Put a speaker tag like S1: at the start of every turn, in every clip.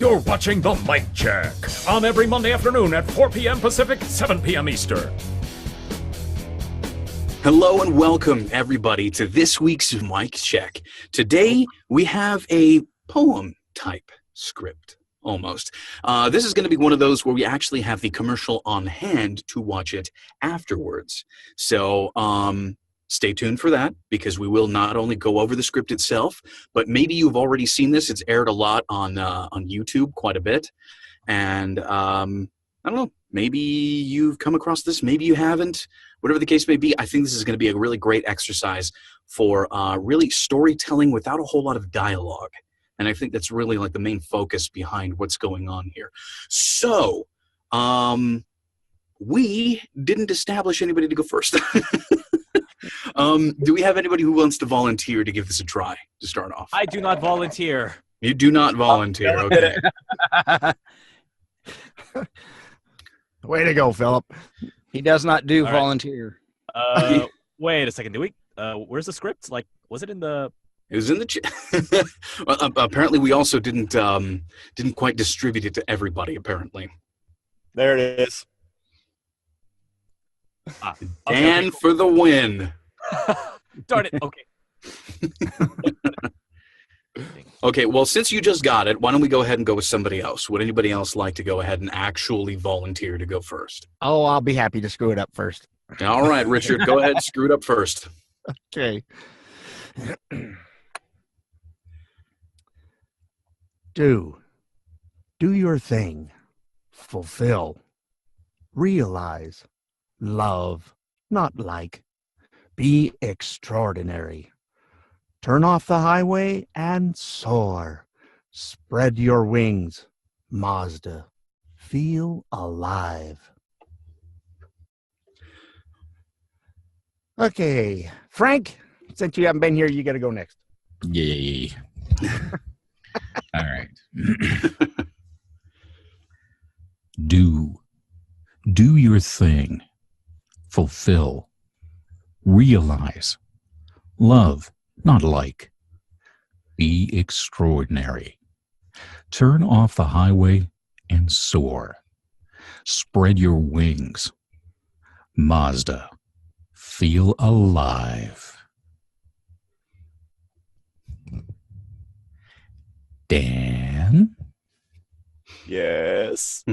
S1: You're watching The Mic Check on every Monday afternoon at 4 p.m. Pacific, 7 p.m. Eastern.
S2: Hello and welcome, everybody, to this week's Mic Check. Today, we have a poem-type script, almost. This is going to be one of those where we actually have the commercial on hand to watch it afterwards. So, stay tuned for that, because we will not only go over the script itself, but maybe you've already seen this. It's aired a lot on YouTube, quite a bit. And I don't know, maybe you've come across this, maybe you haven't. Whatever the case may be, I think this is going to be a really great exercise for really storytelling without a whole lot of dialogue. And I think that's really like the main focus behind what's going on here. So, we didn't establish anybody to go first. Do we have anybody who wants to volunteer to give this a try to start off?
S3: I do not volunteer.
S2: You do not volunteer, okay.
S4: Way to go, Philip.
S5: He does not do
S3: All right.
S5: volunteer.
S3: Wait a second. Where's the script? Like, was it in the...
S2: It was in the well, apparently we also didn't quite distribute it to everybody, apparently.
S4: There it is.
S2: Dan for the win.
S3: Darn it. Okay.
S2: Okay, well, since you just got it, why don't we go ahead and go with somebody else? Would anybody else like to go ahead and actually volunteer to go first?
S4: Oh, I'll be happy to screw it up first.
S2: All right, Richard, go ahead, screw it up first.
S4: Okay. Do your thing. Fulfill. Realize. Love. Not like. Be extraordinary. Turn off the highway and soar. Spread your wings. Mazda. Feel alive. Okay. Frank, since you haven't been here, you got to go next.
S6: Yay. All right. Do your thing. Fulfill. Realize. Love, not like. Be extraordinary. Turn off the highway and soar. Spread your wings. Mazda. Feel alive. Dan,
S7: Yes,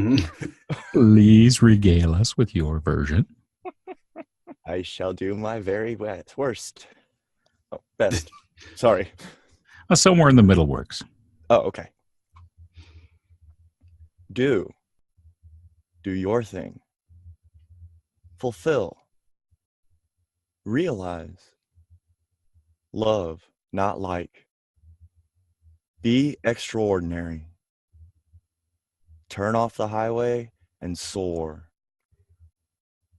S6: please regale us with your version.
S7: I shall do my very worst. Oh, best. Sorry.
S6: Somewhere in the middle works.
S7: Oh, okay. Do your thing. Fulfill. Realize. Love, not like. Be extraordinary. Turn off the highway and soar.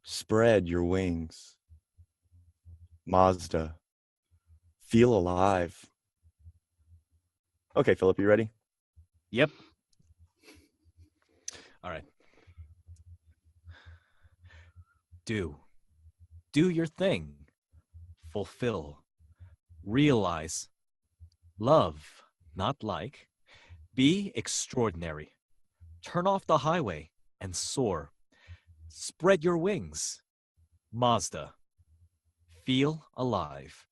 S7: Spread your wings. Mazda. Feel alive. Okay, Philip, you ready?
S3: Yep. All right. Do your thing. Fulfill. Realize. Love, not like. Be extraordinary. Turn off the highway and soar. Spread your wings. Mazda. Feel alive.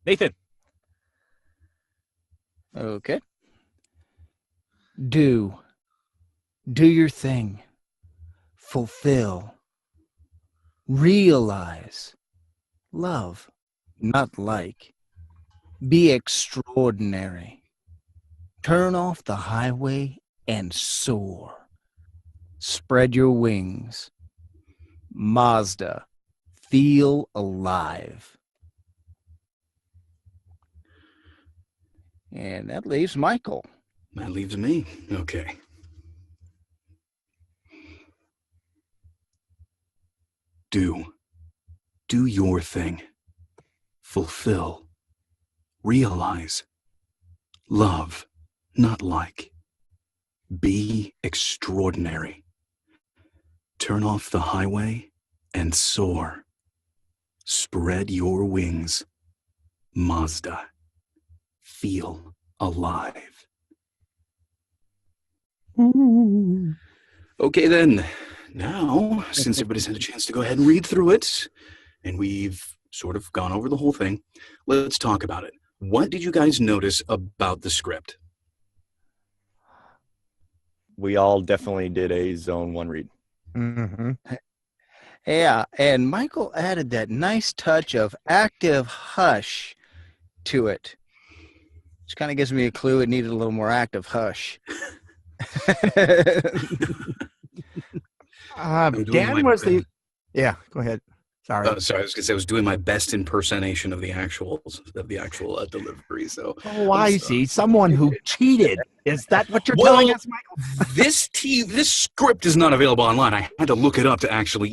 S3: Nathan.
S5: Okay. Do your thing. Fulfill. Realize. Love, not like. Be extraordinary. Turn off the highway and soar. Spread your wings. Mazda. Feel alive. And that leaves Michael.
S2: That leaves me. Okay. Do your thing. Fulfill. Realize. Love, not like. Be extraordinary. Turn off the highway and soar. Spread your wings. Mazda. Feel alive.
S6: Ooh.
S2: Okay, then. Now, since everybody's had a chance to go ahead and read through it, and we've sort of gone over the whole thing, let's talk about it. What did you guys notice about the script?
S7: We all definitely did a zone 1 read.
S4: Mm-hmm.
S5: Yeah, and Michael added that nice touch of active hush to it, which kind of gives me a clue it needed a little more active hush.
S2: I'm doing
S4: Dan
S2: my
S4: was the.
S2: best.
S4: Yeah, go ahead. Sorry.
S2: Sorry, I was going to say I was doing my best impersonation of the actual delivery. So,
S4: Oh, I see. Someone who cheated. Is that what you're
S2: Well,
S4: telling us, Michael?
S2: this script is not available online. I had to look it up to actually,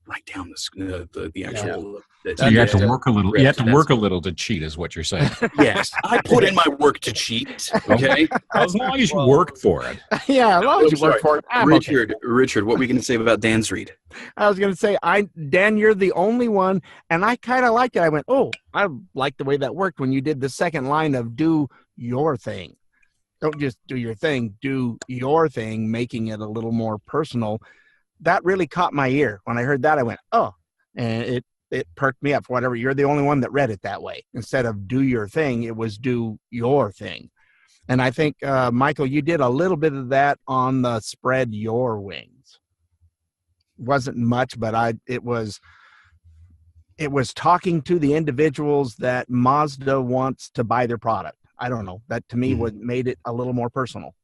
S2: write down the actual.
S6: So you had to
S2: text.
S6: work a little. You had to work a little to cheat, is what you're saying.
S2: Yes, I put in my work to cheat. Okay.
S6: As long as you worked for it.
S4: Yeah, as long as
S2: I'm
S4: you work
S2: sorry.
S4: for it. I'm okay.
S2: Richard, what were you going to say about Dan's read?
S4: I was going to say, Dan, you're the only one, and I kind of liked it. I went, oh, I like the way that worked when you did the second line of do your thing. Don't just do your thing, do your thing, making it a little more personal. That really caught my ear. When I heard that, I went, oh, and it perked me up. Whatever, you're the only one that read it that way. Instead of do your thing, it was do your thing. And I think, Michael, you did a little bit of that on the spread your wings. Wasn't much, but it was talking to the individuals that Mazda wants to buy their product. I don't know. That to me what made it a little more personal.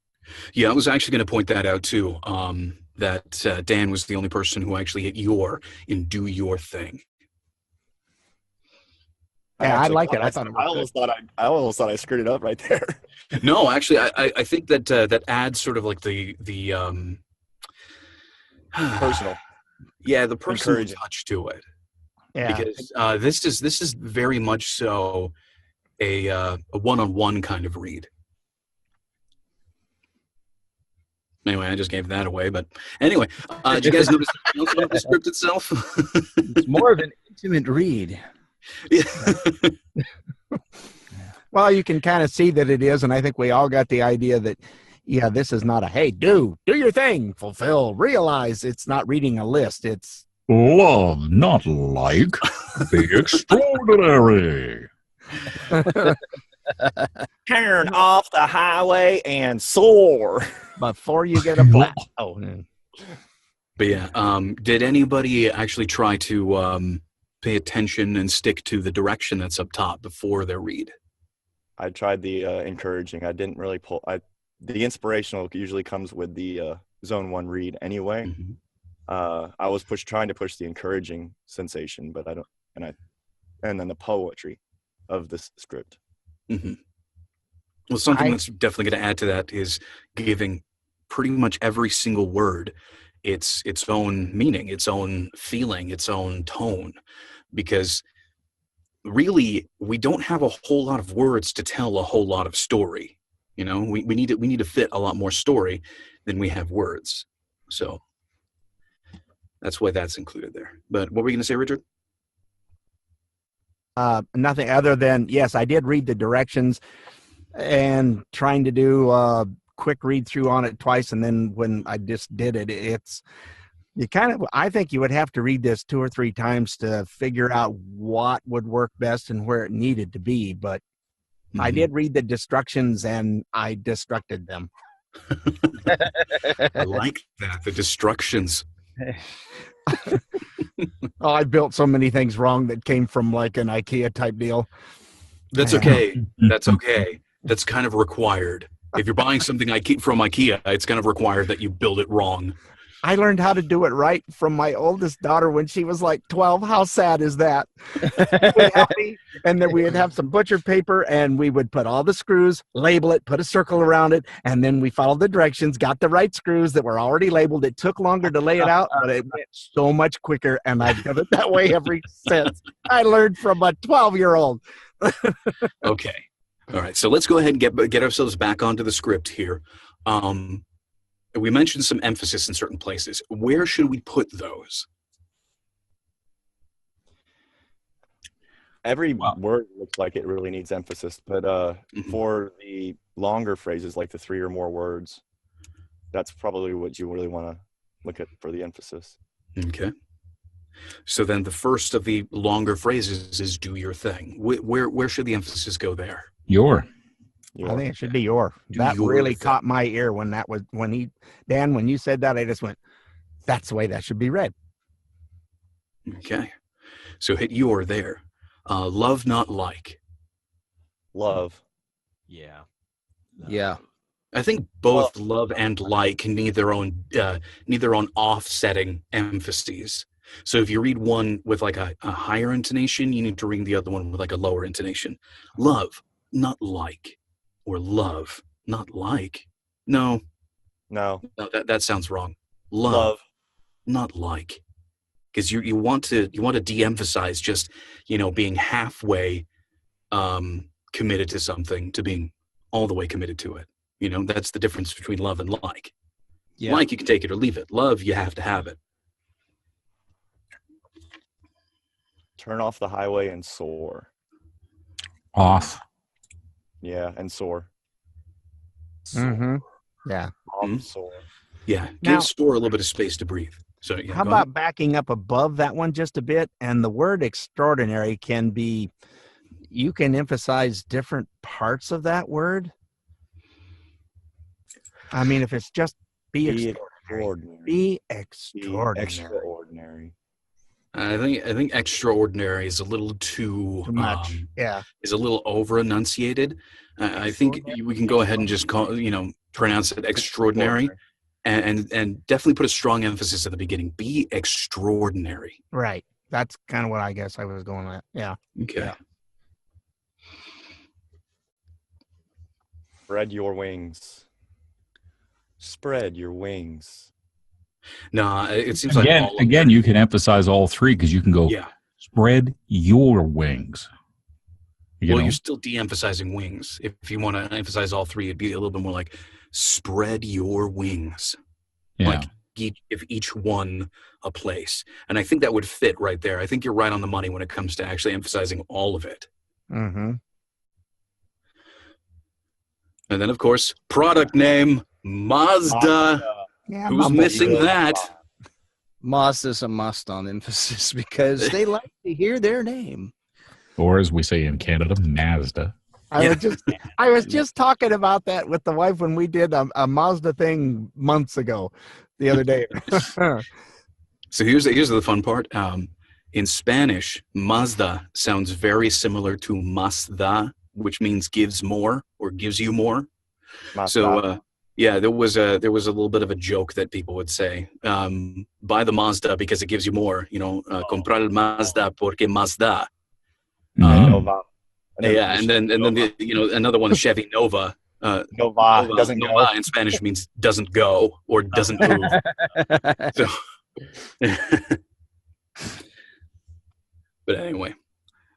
S2: Yeah, I was actually going to point that out too. That Dan was the only person who actually hit your in do your thing.
S4: Yeah, I like it.
S7: I
S4: I thought it
S7: I
S4: was
S7: almost thought I screwed it up right there.
S2: No, actually, I think that that adds sort of like the
S7: Personal.
S2: Yeah, the personal
S7: Encouraging.
S2: touch to it.
S4: Yeah.
S2: Because this is very much so a one-on-one kind of read. Anyway, I just gave that away. But anyway, did you guys notice anything else about the script itself?
S5: It's more of an intimate read.
S2: Yeah.
S4: Well, you can kind of see that it is, and I think we all got the idea that, yeah, this is not a, hey, do your thing, fulfill, realize. It's not reading a list. It's
S6: Love, not like, be extraordinary.
S7: Turn off the highway and soar.
S4: before you get a flat. Oh,
S2: But yeah, did anybody actually try to pay attention and stick to the direction that's up top before their read?
S7: I tried the encouraging. I didn't really pull. The inspirational usually comes with the zone 1 read anyway.
S2: Mm-hmm.
S7: I was trying to push the encouraging sensation, but I don't. And then the poetry of the script.
S2: Mm-hmm. Well, something that's definitely going to add to that is giving pretty much every single word its own meaning, its own feeling, its own tone, because really we don't have a whole lot of words to tell a whole lot of story. We need to fit a lot more story than we have words. So that's why that's included there. But what were you going to say, Richard?
S4: nothing other than, yes, I did read the directions and trying to do a quick read through on it twice. And then when I just did it, I think you would have to read this 2 or 3 times to figure out what would work best and where it needed to be. But I did read the destructions and I destructed them.
S2: I like that, the destructions.
S4: Oh, I built so many things wrong that came from like an IKEA type deal.
S2: That's okay. That's okay. That's kind of required. If you're buying something from IKEA, it's kind of required that you build it wrong.
S4: I learned how to do it right from my oldest daughter when she was like 12. How sad is that? And then we would have some butcher paper and we would put all the screws, label it, put a circle around it, and then we followed the directions, got the right screws that were already labeled. It took longer to lay it out, but it went so much quicker, and I've done it that way ever since. I learned from a 12-year-old.
S2: Okay. All right. So let's go ahead and get ourselves back onto the script here. We mentioned some emphasis in certain places. Where should we put those?
S7: Every word looks like it really needs emphasis, but for the longer phrases, like the 3 or more words, that's probably what you really want to look at for the emphasis.
S2: Okay. So then the first of the longer phrases is do your thing. Where should the emphasis go there?
S6: Your.
S4: I think it should be your.
S2: Do
S4: That
S2: your
S4: really
S2: thing.
S4: caught my ear Dan, when you said that, I just went, that's the way that should be read.
S2: Okay. So hit your there. Love, not like.
S7: Love.
S3: Yeah.
S5: Yeah.
S2: I think both love and like need their own offsetting emphases. So if you read one with like a higher intonation, you need to read the other one with like a lower intonation. Love, not like, or love, not like. No,
S7: No.
S2: that sounds wrong. Love,
S7: Love.
S2: not like, because you want to de-emphasize just being halfway committed to something to being all the way committed to it. That's the difference between love and like.
S5: Yeah.
S2: Like, you can take it or leave it. Love, you have to have it.
S7: Turn off the highway and soar.
S6: Off.
S7: Yeah, and soar.
S4: Mm-hmm. Yeah.
S2: Mhm.
S7: Soar.
S2: Yeah,
S4: Now-
S2: give store a little bit of space to breathe. So yeah,
S4: How
S2: go
S4: about
S2: ahead.
S4: backing up above that one just a bit? And the word extraordinary you can emphasize different parts of that word. I mean, if it's just be extraordinary. Be extraordinary.
S7: Extraordinary.
S2: I think extraordinary is a little too
S4: much. Yeah.
S2: is a little over enunciated. I think we can go ahead and just pronounce it extraordinary, and definitely put a strong emphasis at the beginning. Be extraordinary.
S4: Right. That's kind of what I guess I was going at. Yeah.
S2: Okay.
S4: Yeah.
S7: Spread your wings. Spread your wings.
S2: No, it seems like
S6: Again, you can emphasize all three because you can go
S2: yeah.
S6: spread your wings.
S2: You're still de-emphasizing wings. If you want to emphasize all three, it'd be a little bit more like spread your wings.
S6: Yeah.
S2: Like give each one a place. And I think that would fit right there. I think you're right on the money when it comes to actually emphasizing all of it.
S4: Mm-hmm.
S2: And then, of course, product name, Mazda.
S4: Yeah.
S2: Who's missing that?
S5: Mazda's a must on emphasis because they like to hear their name.
S6: Or as we say in Canada, Mazda.
S4: I was just talking about that with the wife when we did a Mazda thing months ago, the other day.
S2: So here's the fun part. In Spanish, Mazda sounds very similar to Mazda, which means gives more or gives you more. So there was a little bit of a joke that people would say, buy the Mazda because it gives you more. Comprar el Mazda porque Mazda.
S7: Nova.
S2: Yeah, and then another one, Chevy Nova.
S7: Nova doesn't
S2: Nova
S7: go.
S2: in Spanish means doesn't go or doesn't move. So, but anyway,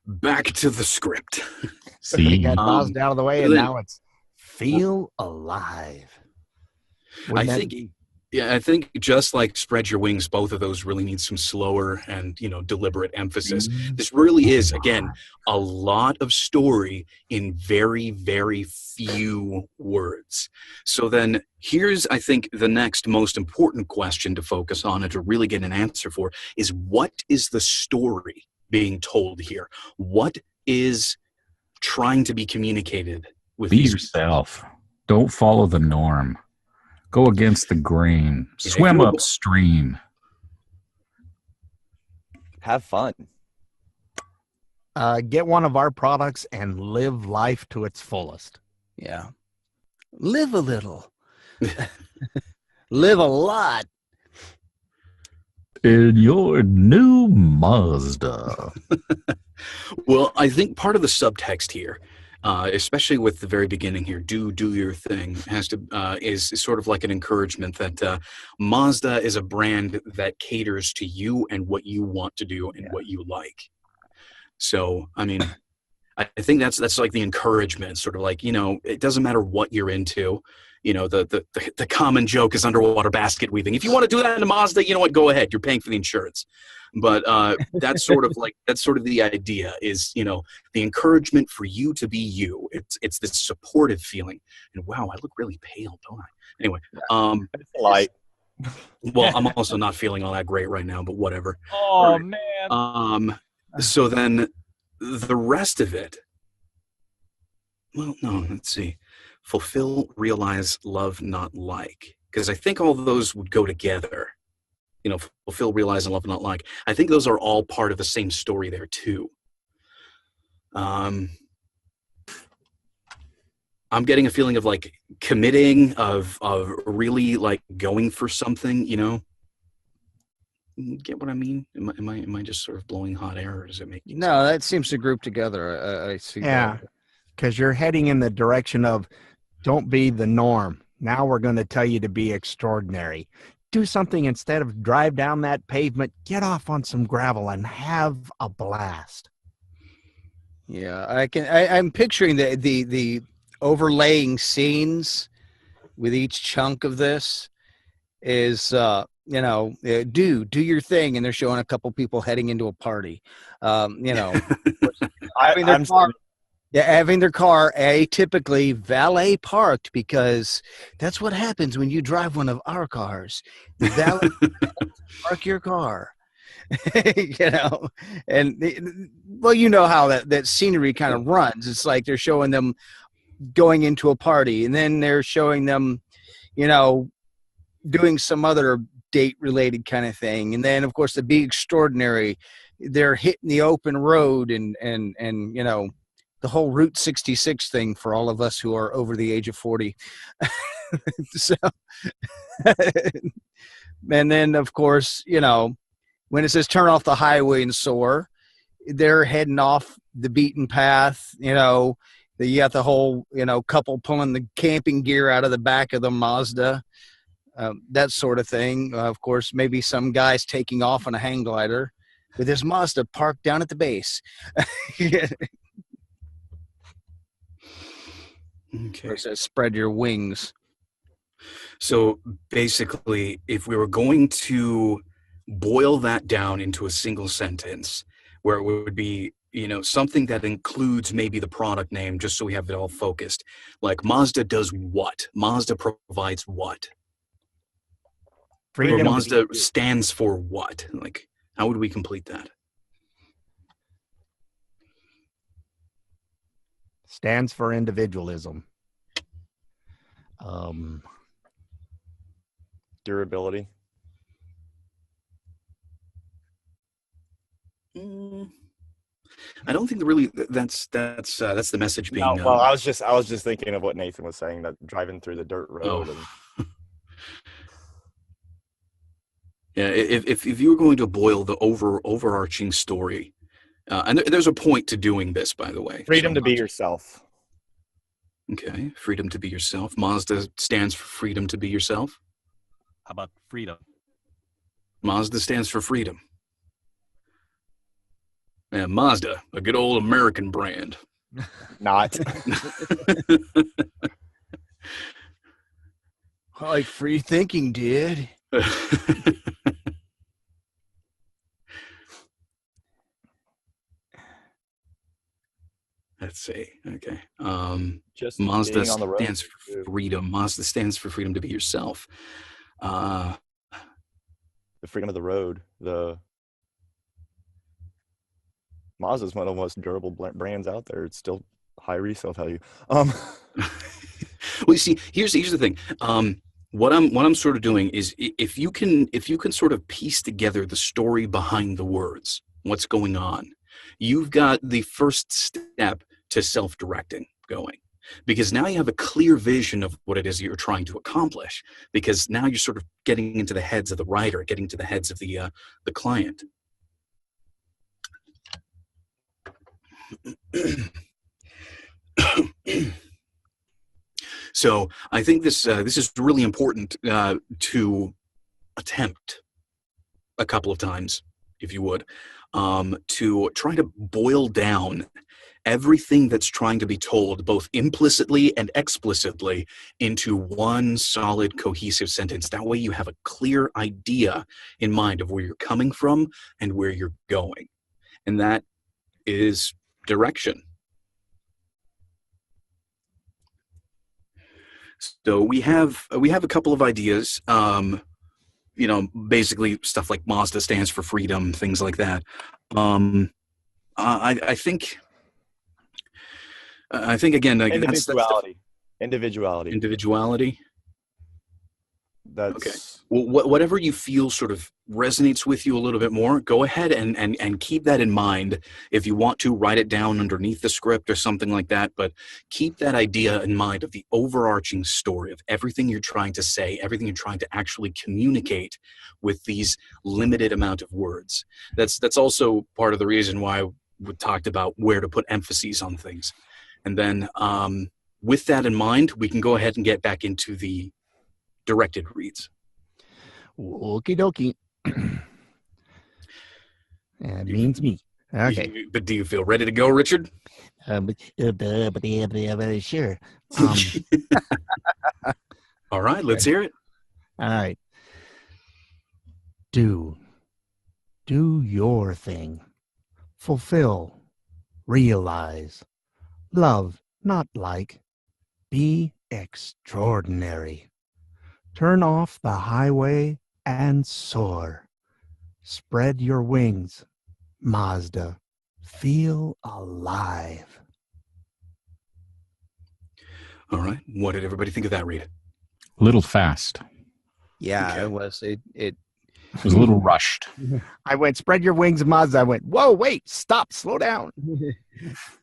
S2: back to the script.
S4: We
S6: See,
S4: got Mazda out of the way, and
S2: then-
S4: now it's feel alive.
S2: I think just like spread your wings, both of those really need some slower and deliberate emphasis. This really is, again, a lot of story in very, very few words. So then here's, I think, the next most important question to focus on and to really get an answer for is, what is the story being told here? What is trying to be communicated with
S6: be
S2: these?
S6: yourself. Don't follow the norm. Go against the grain. Swim
S2: you're-
S6: upstream.
S7: Have fun.
S4: Get one of our products and live life to its fullest.
S5: Yeah. Live a little. Live a lot.
S6: In your new Mazda.
S2: Well, I think part of the subtext here, especially with the very beginning here, do your thing, is sort of like an encouragement that Mazda is a brand that caters to you and what you want to do and what you like. So, I mean, I think that's like the encouragement, sort of like, it doesn't matter what you're into. The common joke is underwater basket weaving. If you want to do that in a Mazda, you know what? Go ahead. You're paying for the insurance. But that's sort of the idea is, the encouragement for you to be you. It's this supportive feeling. And wow, I look really pale, don't I? Anyway,
S7: Light.
S2: well, I'm also not feeling all that great right now, but whatever.
S3: Oh man.
S2: So then the rest of it, well, no, let's see. Fulfill, realize, love, not like. Because I think all of those would go together. Fulfill, realize, and love, not like. I think those are all part of the same story there too. I'm getting a feeling of like committing, of really like going for something, Get what I mean? Am I just sort of blowing hot air, or does it make sense?
S5: No, that seems to group together. I see.
S4: Yeah, because you're heading in the direction of don't be the norm. Now we're going to tell you to be extraordinary. Do something instead of drive down that pavement, get off on some gravel and have a blast.
S5: Yeah, I'm picturing the overlaying scenes with each chunk of this is do your thing, and they're showing a couple people heading into a party, having their car atypically valet parked, because that's what happens when you drive one of our cars. The valet park your car. And well, how that scenery kind of runs. It's like they're showing them going into a party, and then they're showing them doing some other date related kind of thing, and then of course the be extraordinary, they're hitting the open road, and the whole Route 66 thing for all of us who are over the age of 40. So and then of course when it says turn off the highway and soar, they're heading off the beaten path. You got the whole, couple pulling the camping gear out of the back of the Mazda, that sort of thing. Of course, maybe some guy's taking off on a hang glider with his Mazda parked down at the base.
S2: Okay.
S5: Or it says spread your wings.
S2: So basically, if we were going to boil that down into a single sentence, where it would be, something that includes maybe the product name, just so we have it all focused. Like Mazda does what? Mazda provides what?
S4: Freedom.
S2: Or Mazda stands for what? Like, how would we complete that?
S4: Stands for individualism.
S7: Durability.
S2: I don't think that's the message being.
S7: No, well, I was just thinking of what Nathan was saying, that driving through the dirt road.
S2: Oh. Yeah, if you were going to boil the overarching story, and there's a point to doing this, by the way.
S7: Freedom to be yourself.
S2: Okay, freedom to be yourself. Mazda stands for freedom to be yourself.
S3: How about freedom?
S2: Mazda stands for freedom. Yeah, Mazda, a good old American brand.
S7: Not.
S5: Like free thinking, dude.
S2: Let's see. Okay.
S7: Just
S2: Mazda
S7: being on the road.
S2: stands for freedom. Mazda stands for freedom to be yourself.
S7: The freedom of the road. The Mazda is one of the most durable brands out there. It's still high resale value.
S2: Well, you see, here's the thing. What I'm sort of doing is, if you can sort of piece together the story behind the words, what's going on, you've got the first step to self-directing going, because now you have a clear vision of what it is you're trying to accomplish, because now you're sort of getting into the heads of the writer, getting to the heads of the client. So I think this is really important to attempt a couple of times, if you would, to try to boil down everything that's trying to be told, both implicitly and explicitly, into one solid, cohesive sentence. That way you have a clear idea in mind of where you're coming from and where you're going. And that is direction. So we have a couple of ideas. Basically stuff like Mazda stands for freedom, things like that. I think again, like,
S7: Individuality.
S2: Individuality.
S7: That's
S2: Okay. Well, whatever you feel sort of resonates with you a little bit more, go ahead and keep that in mind. If you want to, write it down underneath the script or something like that, but keep that idea in mind of the overarching story of everything you're trying to say, everything you're trying to actually communicate with these limited amount of words. That's also part of the reason why we talked about where to put emphases on things. And then with that in mind, we can go ahead and get back into the directed reads.
S4: Okie dokie. That means me. Okay.
S2: But do you feel ready to go, Richard?
S4: Sure.
S2: All right, let's hear it.
S4: All right. Do your thing. Fulfill. Realize. Love, not like. Be extraordinary. Turn off the highway and soar. Spread your wings, Mazda. Feel alive.
S2: All right. What did everybody think of that, Reed?
S6: A little fast.
S5: Yeah,
S2: Okay.
S5: it was. It
S6: It was a little rushed.
S4: I went, spread your wings, Mazda. I went, whoa, wait, stop, slow down.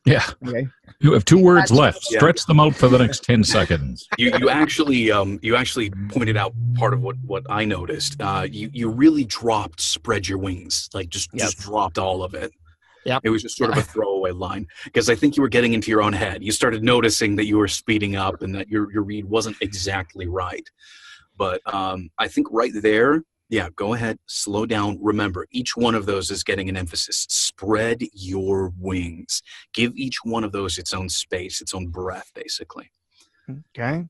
S6: Yeah.
S4: Okay.
S6: You have 2 words left.
S2: Yeah.
S6: Stretch them out for the next 10 seconds.
S2: You actually pointed out part of what I noticed. You really dropped "spread your wings," like just dropped all of it.
S4: Yep.
S2: It was just sort of a throwaway line because I think you were getting into your own head. You started noticing that you were speeding up and that your read wasn't exactly right. But I think right there, yeah, go ahead, slow down. Remember, each one of those is getting an emphasis. Spread your wings. Give each one of those its own space, its own breath, basically.
S4: Okay.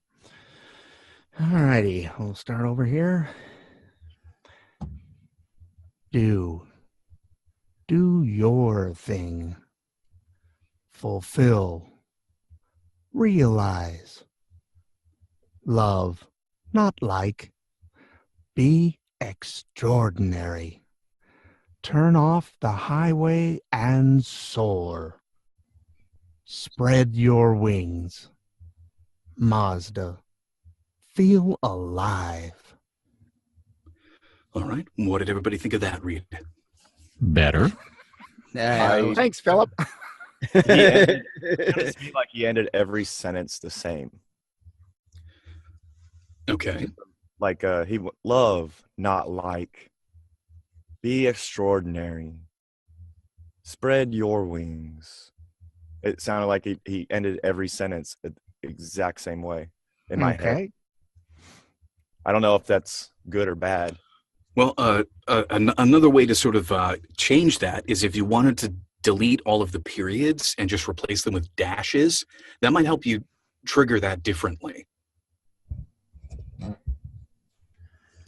S4: All righty. We'll start over here. Do your thing. Fulfill. Realize. Love, not like. Be extraordinary. Turn off the highway and soar. Spread your wings. Mazda. Feel alive.
S2: All right. What did everybody think of that, Reed?
S6: Better.
S4: Thanks, Philip.
S7: It seemed like he ended every sentence the same.
S2: Okay.
S7: Like love, not like. Be extraordinary. Spread your wings. It sounded like he ended every sentence the exact same way in my head. I don't know if that's good or bad.
S2: Well, another way to sort of change that is if you wanted to delete all of the periods and just replace them with dashes, that might help you trigger that differently.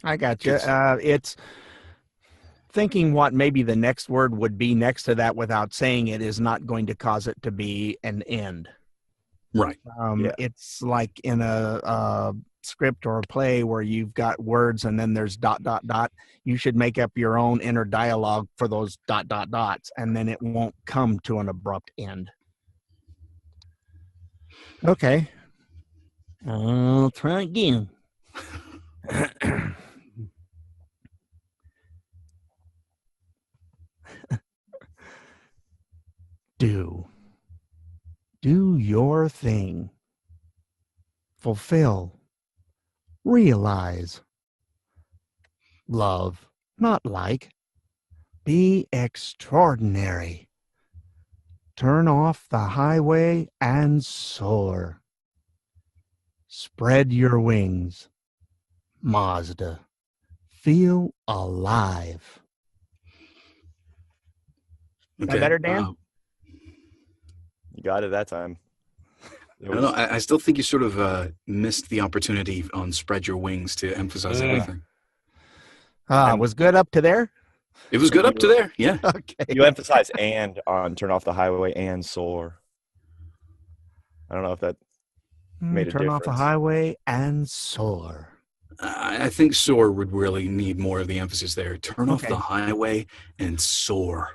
S4: I got you. It's thinking what maybe the next word would be next to that without saying it is not going to cause it to be an end.
S2: Right.
S4: It's like in a script or a play where you've got words and then there's ... You should make up your own inner dialogue for those ... and then it won't come to an abrupt end. Okay. I'll try again. Do your thing. Fulfill. Realize. Love, not like. Be extraordinary. Turn off the highway and soar. Spread your wings. Mazda. Feel alive.
S2: Okay.
S4: That better, Dan?
S7: You got it that time.
S2: I don't know. I still think you sort of missed the opportunity on Spread Your Wings to emphasize everything.
S4: Was good up to there?
S2: It was good up to there, yeah.
S4: Okay.
S7: You emphasize "and" on "Turn Off the Highway" and "soar." I don't know if that made a
S4: Turn off the
S7: difference.
S4: highway and soar.
S2: I think soar would really need more of the emphasis there. Turn off
S4: Okay.
S2: the highway and soar.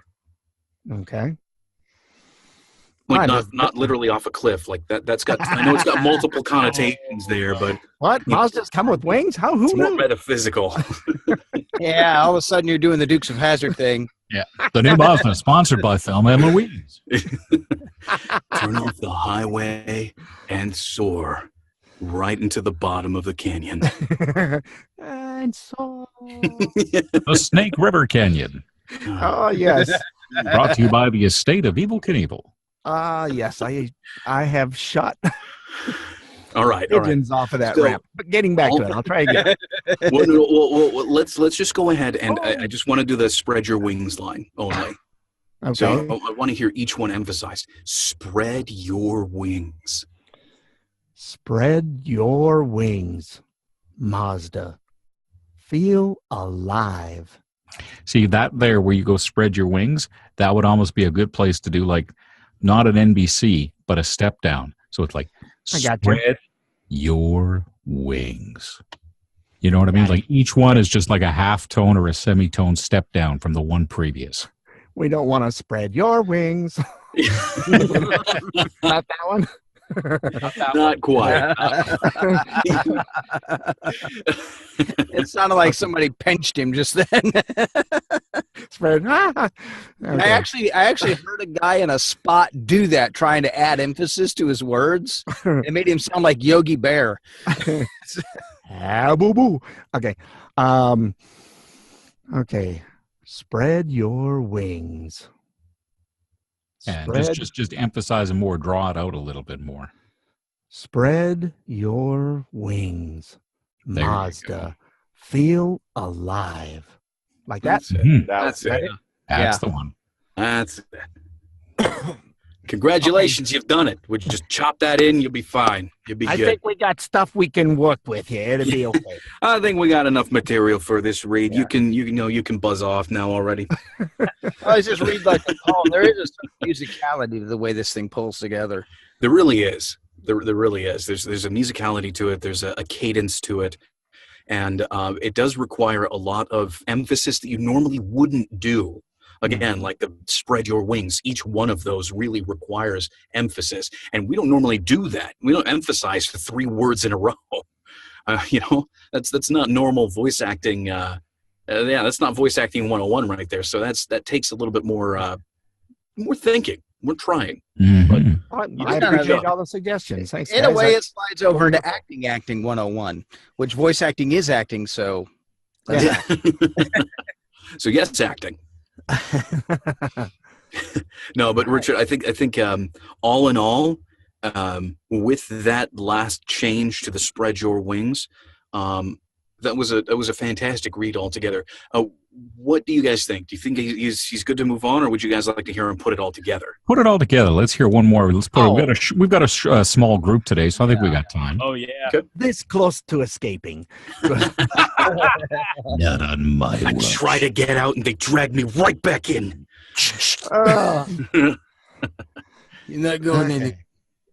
S4: Okay.
S2: Like
S4: Fine,
S2: not literally off a cliff. Like that's got. I know it's got multiple connotations there, but
S4: What? Mazdas come with wings? How?
S2: it's
S4: Who
S2: more
S4: knew?
S2: metaphysical.
S5: Yeah, all of a sudden you're doing the Dukes of Hazzard thing.
S6: The new Mazda sponsored by Thelma and Louise.
S2: Turn off the highway and soar right into the bottom of the canyon.
S4: And so.
S6: The Snake River Canyon.
S4: Oh yes.
S6: Brought to you by the estate of Evil Knievel.
S4: Yes. I have shot
S2: All right.
S4: pigeons off of that
S2: So-
S4: ramp. But getting back to it, I'll try again.
S2: Well, let's just go ahead and I just want to do the spread your wings line only.
S4: Okay.
S2: So I want to hear each one emphasized. Spread your wings.
S4: Spread your wings, Mazda. Feel alive.
S6: See that there where you go spread your wings, that would almost be a good place to do like not an NBC, but a step down. So it's like
S4: I got you.
S6: spread your wings. You know what I mean? Like each one is just like a half tone or a semitone step down from the one previous.
S4: We don't want to spread your wings. Not that one.
S2: Not quite.
S5: It sounded like somebody pinched him just then.
S4: Spread.
S5: I actually heard a guy in a spot do that, trying to add emphasis to his words. It made him sound like Yogi Bear.
S4: Ah, boo boo. Okay. Okay. Spread your wings.
S6: And
S4: Spread,
S6: just emphasize it more, draw it out a little bit more.
S4: spread your wings,
S6: There you
S4: Mazda. Feel alive. Like that?
S2: That's it.
S6: Mhm.
S2: That's it.
S6: That's the one.
S2: That's it. Congratulations, you've done it. Would you just chop that in? You'll be fine. You'll be
S4: I
S2: good.
S4: think we got stuff we can work with here. It'll be okay.
S2: I think we got enough material for this read. You can buzz off now already.
S5: I just read like a poem. There is a certain musicality to the way this thing pulls together.
S2: There really is. There really is. There's a musicality to it. There's a cadence to it, and it does require a lot of emphasis that you normally wouldn't do. Again, like the spread your wings, each one of those really requires emphasis, and we don't normally do that. We don't emphasize 3 words in a row. That's not normal voice acting. That's not voice acting 101 right there. So that takes a little bit more thinking. We're trying.
S6: Mhm.
S4: I
S2: did
S4: appreciate
S2: it.
S4: all the suggestions. Thanks,
S5: In a
S4: guys.
S5: way, it slides over into acting 101, which voice acting is acting. So,
S4: Yeah.
S2: So yes, acting. No, but Richard, I think all in all, with that last change to the spread your wings, that was a fantastic read altogether. What do you guys think? Do you think he's good to move on, or would you guys like to hear him put it all together?
S6: Put it all together. Let's hear one more. Let's put. We've got a small group today, so I think we got time.
S3: Oh yeah.
S4: This close to escaping.
S6: Not on my
S2: I try to get out, and they drag me right back in.
S5: you're not going in.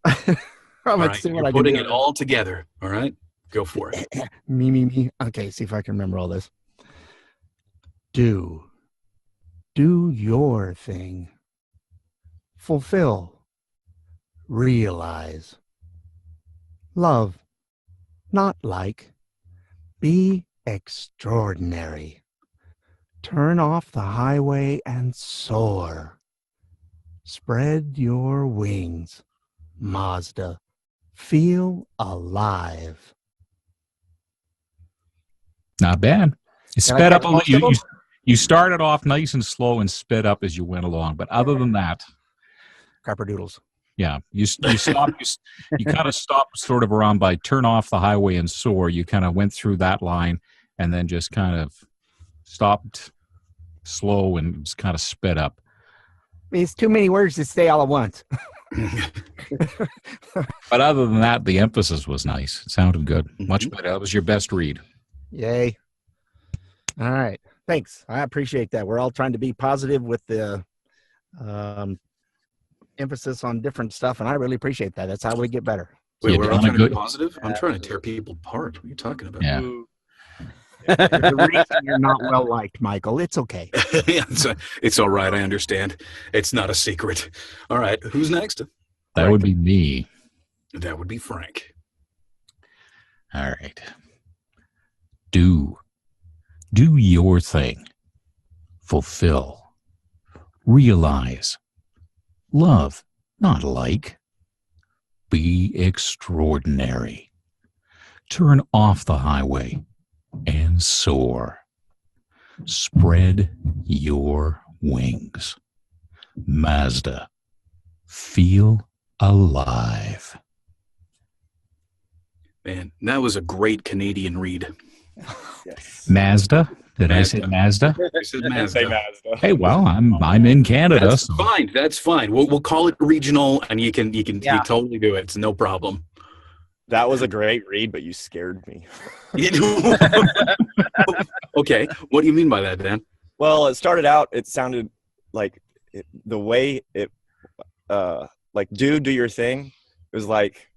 S4: Okay.
S2: All
S4: Let's
S2: right,
S4: see what
S2: you're
S4: I can
S2: putting
S4: do.
S2: it all together. All right, go for it.
S4: Me. Okay, see if I can remember all this. Do your thing. Fulfill. Realize. Love. Not like. Be extraordinary. Turn off the highway and soar. Spread your wings, Mazda. Feel alive.
S6: Not bad. You
S4: Can I
S6: sped
S4: catch
S6: up a
S4: most
S6: little.
S4: of them?
S6: You started off nice and slow and sped up as you went along. But other than that,
S4: Crapperdoodles.
S6: yeah, you stopped. You kind of stopped sort of around by turn off the highway and soar. You kind of went through that line and then just kind of stopped slow and just kind of sped up.
S4: It's too many words to say all at once.
S6: But other than that, the emphasis was nice. It sounded good. Much
S2: Mhm.
S6: better. That was your best read.
S4: Yay. All right. Thanks. I appreciate that. We're all trying to be positive with the emphasis on different stuff, and I really appreciate that. That's how we get better.
S2: Wait,
S6: You
S2: we're all
S6: done a
S2: trying to be
S6: good-
S2: positive? I'm trying to tear people apart. What are you talking about?
S6: Yeah.
S4: There's a reason you're not well liked, Michael. It's okay.
S2: Yeah, it's all right. I understand. It's not a secret. All right. Who's next?
S6: That would be me.
S2: That would be Frank.
S6: All right. Do your thing. Fulfill. Realize. Love, not like. Be extraordinary. Turn off the highway and soar. Spread your wings. Mazda. Feel alive.
S2: Man, that was a great Canadian read.
S6: Mazda? Did I say Mazda?
S2: I said Mazda.
S6: Hey, well, I'm in Canada,
S2: That's
S6: so
S2: fine. That's fine. We'll call it regional, and you can
S5: Yeah.
S2: you totally do it. It's no problem.
S7: That was a great read, but you scared me.
S2: Okay, what do you mean by that, Dan?
S7: Well, it started out, it sounded like the way it, like, do your thing. It was like,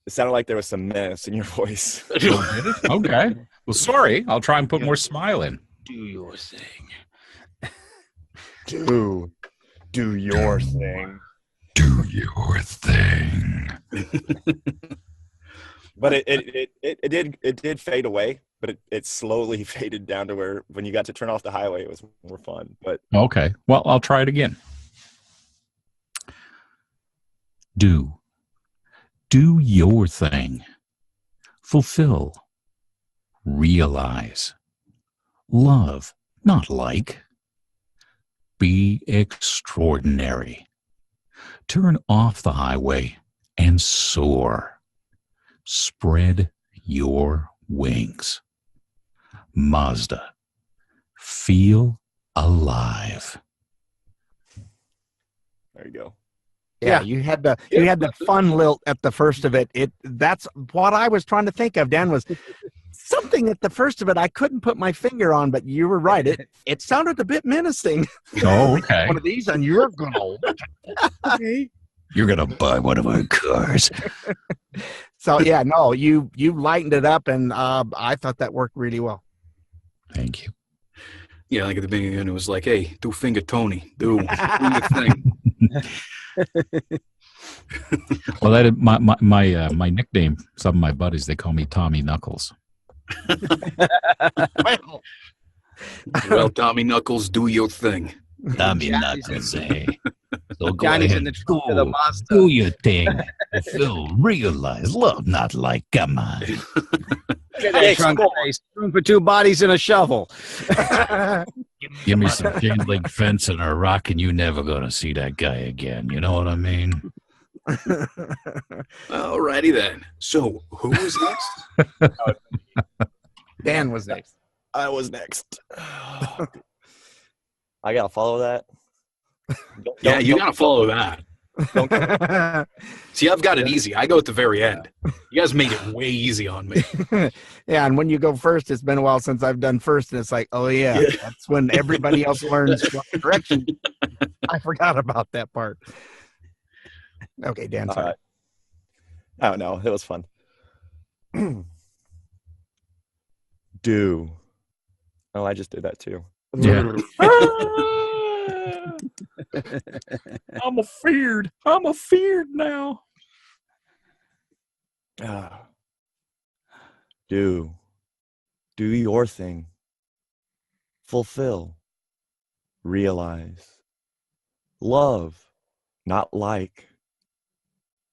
S7: it sounded like there was some menace in your voice.
S6: okay. Well, sorry. I'll try and put more smile in.
S5: Do your thing.
S7: Do your thing.
S6: Do your thing.
S7: But it did fade away, but it slowly faded down to where when you got to turn off the highway, it was more fun. But
S6: Okay. Well, I'll try it again. Do your thing. Fulfill. Realize. Love, not like. Be extraordinary. Turn off the highway and soar. Spread your wings. Mazda. Feel alive.
S7: there you go.
S4: Yeah, you had the fun lilt at the first of it. That's what I was trying to think of. Dan, was something at the first of it I couldn't put my finger on, but you were right. It sounded a bit menacing.
S6: Oh, okay.
S4: One of these, and you're gonna. Okay.
S6: You're going to buy one of our cars.
S4: So yeah, no, you lightened it up, and I thought that worked really well.
S6: Thank you.
S2: Yeah, like at the beginning, it was like, "Hey, do finger Tony, do your thing."
S6: Well, that is my nickname. Some of my buddies, they call me Tommy Knuckles.
S4: Well,
S2: Well, Tommy Knuckles, do your thing.
S6: Tommy
S5: Johnny's
S6: Knuckles, hey. So go
S5: Johnny's
S6: ahead.
S5: in the trunk of the Mazda.
S6: Do your thing. Fulfill, realize, love, not like. Come on.
S5: Hey, trunk face. Room for two bodies and a shovel.
S6: Give me some chain link fence and a rock, and you're never gonna see that guy again. You know what I mean?
S2: Alrighty then. So, who was next?
S4: Dan was next.
S7: I was next. I gotta follow that.
S2: Yeah, you gotta follow that.
S7: Don't
S2: See, I've got it easy. I go at the very end. You guys made it way easy on me.
S4: Yeah, and when you go first, it's been a while since I've done first, and it's like, oh yeah, that's when everybody else learns what direction. I forgot about that part. Okay, Dan, sorry.
S7: I don't know. It was fun. Do. Oh, I just did that too.
S6: Yeah.
S3: I'm afeared. I'm afeared now.
S7: Do your thing. Fulfill. Realize. Love, not like.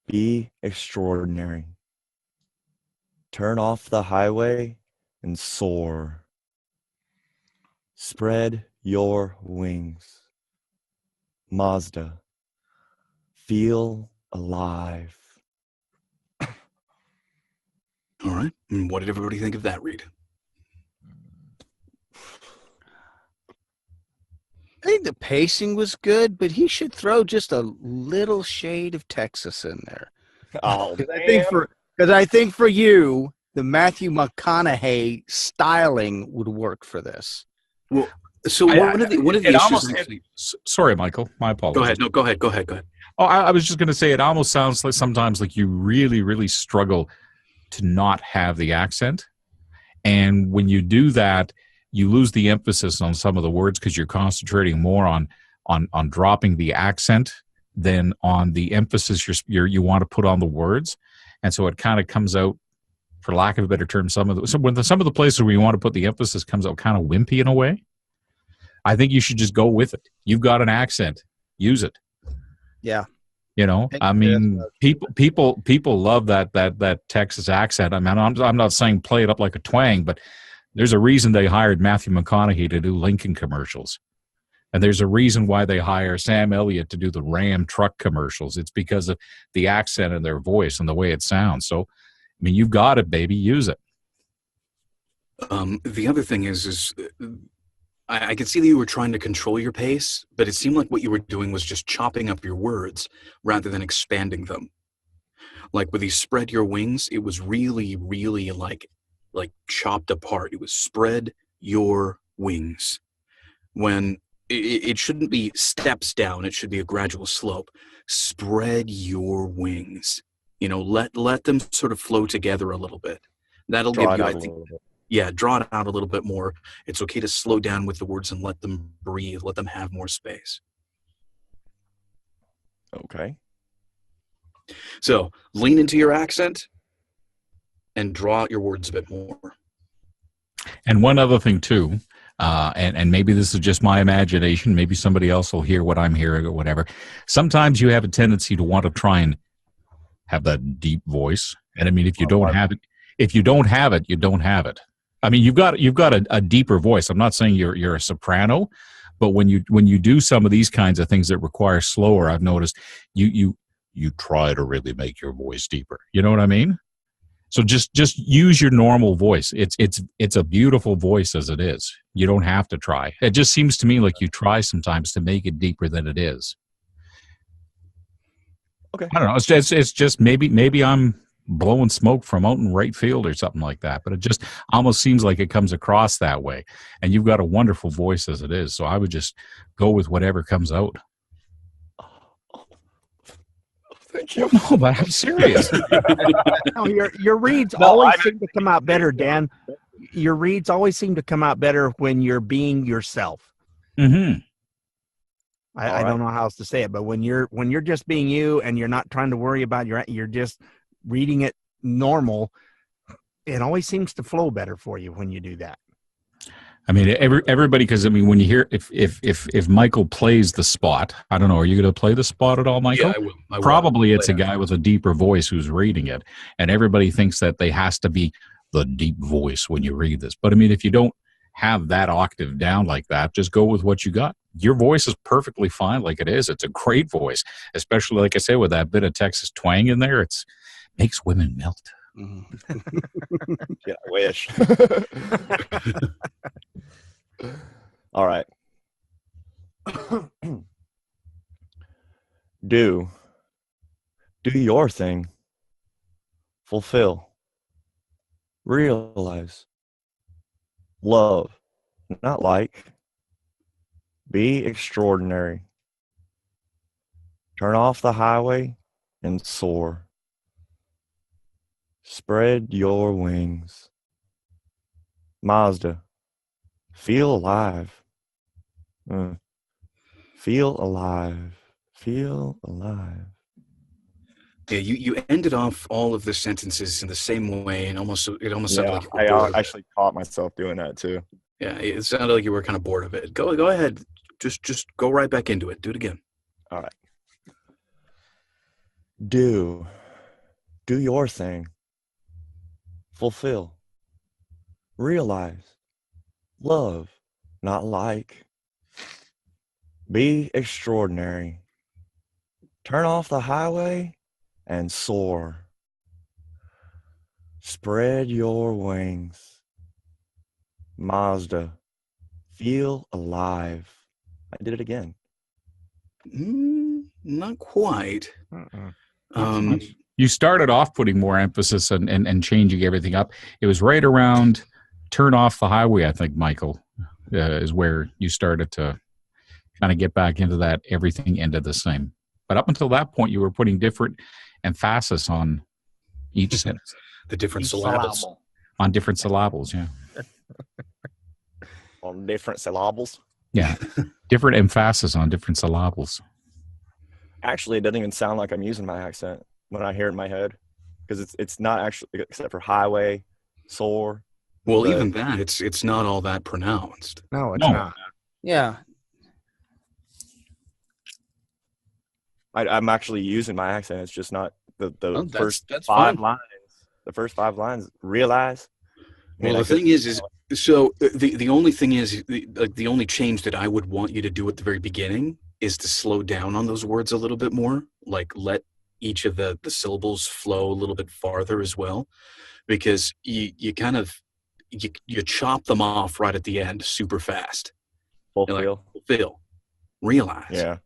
S7: Be extraordinary. Turn off the highway and soar. Spread your wings. Mazda. Feel alive.
S2: All right. And what did everybody think of that read?
S5: I think the pacing was good, but he should throw just a little shade of Texas in there.
S7: Oh,
S5: Because I think for you, the Matthew McConaughey styling would work for this.
S2: Well, so one of the
S6: it
S2: issues
S6: almost,
S2: actually.
S6: sorry, Michael. My apologies.
S2: Go ahead. No, go ahead. Go ahead. Go ahead.
S6: Oh, I was just going to say it almost sounds like sometimes like you really, really struggle to not have the accent. And when you do that, you lose the emphasis on some of the words because you're concentrating more on dropping the accent than on the emphasis you want to put on the words. And so it kind of comes out, for lack of a better term, some of the places where you want to put the emphasis comes out kind of wimpy in a way. I think you should just go with it. You've got an accent, use it.
S5: Yeah.
S6: You know, I mean, people love that Texas accent. I mean, I'm not saying play it up like a twang, but there's a reason they hired Matthew McConaughey to do Lincoln commercials, and there's a reason why they hire Sam Elliott to do the Ram truck commercials. It's because of the accent and their voice and the way it sounds. So, I mean, you've got it, baby. Use it.
S2: The other thing is I could see that you were trying to control your pace, but it seemed like what you were doing was just chopping up your words rather than expanding them. Like with these spread your wings, it was really, really like chopped apart. It was spread your wings. When it shouldn't be steps down, it should be a gradual slope. Spread your wings. You know, let them sort of flow together a little bit. That'll give you, I think, yeah, draw it out a little bit more. It's okay to slow down with the words and let them breathe, let them have more space.
S7: Okay.
S2: So lean into your accent and draw out your words a bit more.
S6: And one other thing too, and maybe this is just my imagination, maybe somebody else will hear what I'm hearing or whatever. Sometimes you have a tendency to want to try and have that deep voice. And I mean, if you don't have it, you don't have it. I mean, you've got a deeper voice. I'm not saying you're a soprano, but when you do some of these kinds of things that require slower, I've noticed you try to really make your voice deeper. You know what I mean? So just use your normal voice. It's a beautiful voice as it is. You don't have to try. It just seems to me like you try sometimes to make it deeper than it is.
S7: Okay.
S6: I don't know. It's just maybe I'm blowing smoke from out in right field or something like that, but it just almost seems like it comes across that way. And you've got a wonderful voice as it is, so I would just go with whatever comes out.
S7: Thank you.
S6: No, but I'm serious.
S4: No, your reads always seem to come out better, Dan. Your reads always seem to come out better when you're being yourself.
S6: Mm-hmm.
S4: I don't know how else to say it, but when you're just being you and you're not trying to worry about you're just reading it normal, it always seems to flow better for you when you do that.
S6: I mean, everybody, because I mean, when you hear if Michael plays the spot, I don't know, are you going to play the spot at all, Michael?
S2: Yeah, I will.
S6: Probably it's a guy with a deeper voice who's reading it, and everybody thinks that they has to be the deep voice when you read this. But I mean, if you don't have that octave down like that, just go with what you got. Your voice is perfectly fine like it is. It's a great voice, especially like I say with that bit of Texas twang in there. It's makes women melt.
S7: Yeah, I wish. All right. Do your thing. Fulfill. Realize. Love. Not like. Be extraordinary. Turn off the highway and soar. Spread your wings. Mazda. Feel alive. Feel alive. Feel alive.
S2: Yeah, you ended off all of the sentences in the same way, and it almost sounded like you were
S7: I
S2: bored of it.
S7: actually caught myself doing that too.
S2: Yeah, it sounded like you were kind of bored of it. Go ahead, just go right back into it. Do it again.
S7: All right. Do your thing. Fulfill. Realize. Love. Not like. Be extraordinary. Turn off the highway and soar. Spread your wings. Mazda. Feel alive. I did it again.
S2: Not quite.
S4: Uh-uh.
S6: You started off putting more emphasis and changing everything up. It was right around Turn Off the Highway, I think, Michael, is where you started to kind of get back into that everything ended the same. But up until that point, you were putting different emphasis on each sentence.
S2: The different
S4: Each
S2: syllables.
S4: syllable.
S6: On different syllables, yeah.
S7: On different syllables.
S6: Yeah. Different emphasis on different syllables.
S7: Actually, it doesn't even sound like I'm using my accent when I hear it in my head, because it's not actually, except for highway, soar.
S2: Well,
S7: But-
S2: even that, it's not all that pronounced.
S4: No, it's
S6: No.
S4: not.
S5: Yeah.
S7: I'm actually using my accent. It's just not the
S2: Oh, that's-
S7: first
S2: that's
S7: five
S2: fine.
S7: lines. The first 5 lines. Realize. I mean,
S2: Well,
S7: I
S2: the
S7: could-
S2: thing is so the only thing is, the only change that I would want you to do at the very beginning is to slow down on those words a little bit more. Like, let each of the syllables flow a little bit farther as well, because you kind of you chop them off right at the end super fast. You're like,
S7: fulfill.
S2: fulfill, realize,
S7: Yeah.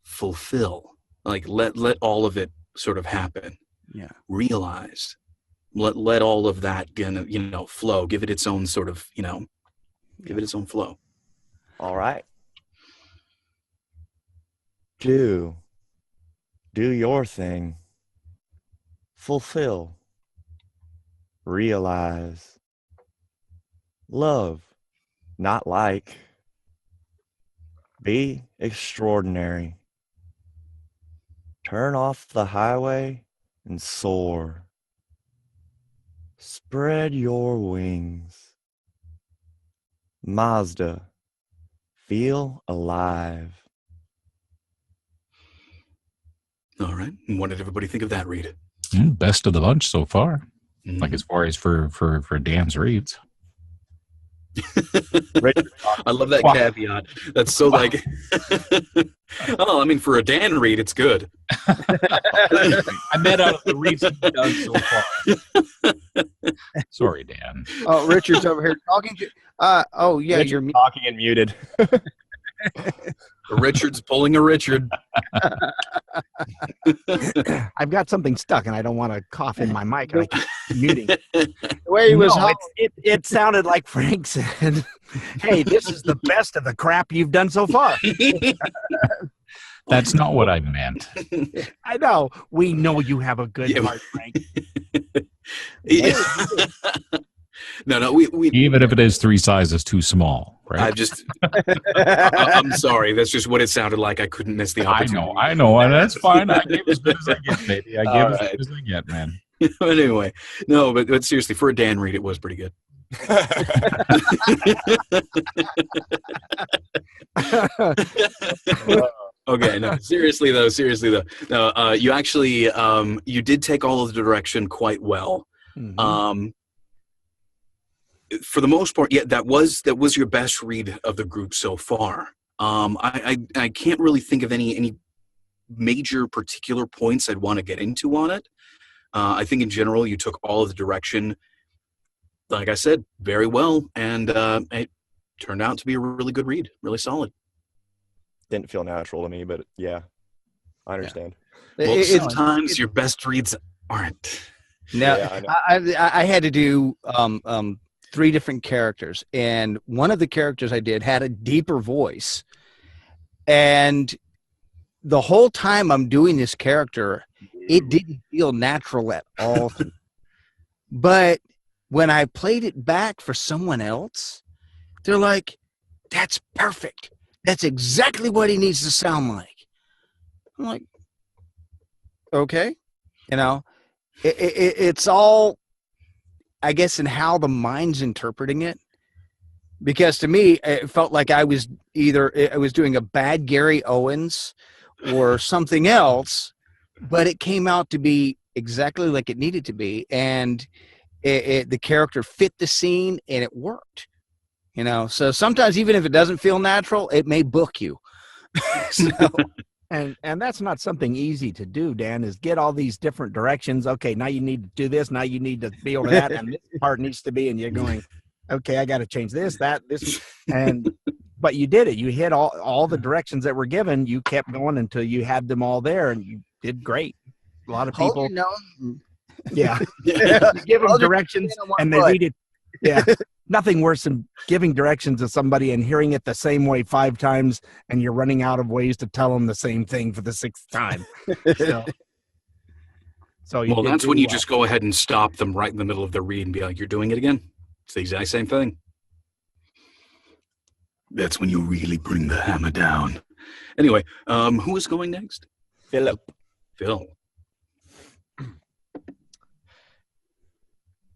S2: Fulfill. Like, let all of it sort of happen.
S5: Yeah.
S2: Realize. Let all of that flow. Give it its own sort of give it its own flow.
S7: All right. Do your thing. Fulfill. Realize. Love, not like. Be extraordinary. Turn off the highway and soar. Spread your wings. Mazda, feel alive.
S2: All right. And what did everybody think of that, Reed?
S6: Best of the bunch so far.
S2: Mhm.
S6: Like as far as for Dan's reads.
S2: I love that
S6: Wow.
S2: caveat. That's so like. Oh, I mean, for a Dan read, it's good.
S6: I met out of the reads he's done so far. Sorry, Dan.
S5: Oh, Richard's over here talking to. Oh yeah,
S7: Richard
S5: you're.
S7: talking and muted.
S2: Richard's pulling a Richard.
S4: I've got something stuck and I don't want to cough in my mic. And I keep muting.
S5: The way he was.
S4: No, it sounded like Frank said, "Hey, this is the best of the crap you've done so far."
S6: That's not what I meant.
S4: I know. We know you have a good
S2: Yeah.
S4: heart, Frank.
S2: Yeah. No, we.
S6: Even if it is 3 sizes too small, right?
S2: I'm sorry. That's just what it sounded like. I couldn't miss the opportunity.
S6: I know, and that's fine. I give as good as I get, baby. I give
S2: All
S6: as
S2: right.
S6: good as I get, man.
S2: But anyway, no, but seriously, for a Dan read, it was pretty good. Okay, no, seriously though. No, you actually, you did take all of the direction quite well.
S4: Mhm.
S2: For the most part, yeah, that was your best read of the group so far. I can't really think of any major particular points I'd want to get into on it. I think in general, you took all of the direction, like I said, very well, and it turned out to be a really good read, really solid.
S7: Didn't feel natural to me, but yeah, I understand.
S2: Well,
S5: It's-
S2: sometimes your best reads aren't.
S5: Now,
S7: Yeah, I know.
S5: I had to do 3 different characters, and one of the characters I did had a deeper voice, and the whole time I'm doing this character, it didn't feel natural at all. But when I played it back for someone else, they're like, "That's perfect. That's exactly what he needs to sound like." I'm like, okay, it's all, I guess, in how the mind's interpreting it. Because to me, it felt like I was doing a bad Gary Owens or something else, but it came out to be exactly like it needed to be, and the character fit the scene, and it worked. So sometimes even if it doesn't feel natural, it may book you. So,
S4: And that's not something easy to do, Dan, is get all these different directions. Okay, now you need to do this. Now you need to be over that. And this part needs to be, and you're going, okay, I got to change this. And but you did it. You hit all the directions that were given. You kept going until you had them all there, and you did great. A lot of
S5: Hold
S4: people,
S5: your nose.
S4: yeah,
S2: Yeah.
S4: you give them
S5: Hold your
S4: directions
S5: hand on one
S4: and they
S5: foot.
S4: read it. Yeah, nothing worse than giving directions to somebody and hearing it the same way 5 times, and you're running out of ways to tell them the same thing for the 6th time. So you
S2: Well,
S4: did
S2: that's when
S4: really
S2: you
S4: well.
S2: just go ahead and stop them right in the middle of their read and be like, "You're doing it again." It's the exact same thing. That's when you really bring the hammer down. Anyway, who is going next?
S7: Philip.
S2: Phil.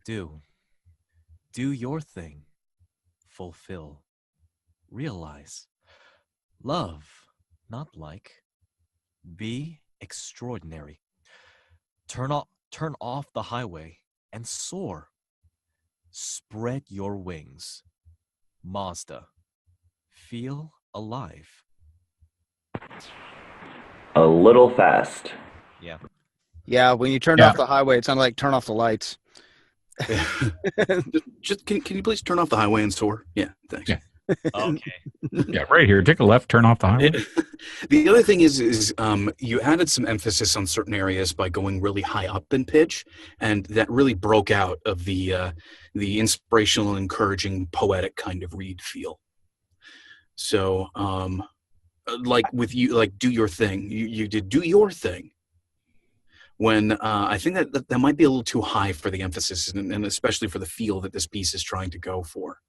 S3: Do your thing. Fulfill. Realize. Love, not like. Be extraordinary. Turn off the highway and soar. Spread your wings. Mazda. Feel alive.
S8: A little fast.
S3: Yeah.
S5: Yeah, when you turned
S6: Yeah.
S5: off the highway, it sounded like turn off the lights.
S2: just can you please turn off the highway and soar? Yeah, thanks.
S6: Yeah.
S3: Okay.
S6: Yeah, right here. Take a left, turn off the highway.
S2: The other thing is you added some emphasis on certain areas by going really high up in pitch, and that really broke out of the inspirational, encouraging, poetic kind of read feel. So, like with you, like do your thing. You did do your thing. When I think that might be a little too high for the emphasis, and especially for the feel that this piece is trying to go for.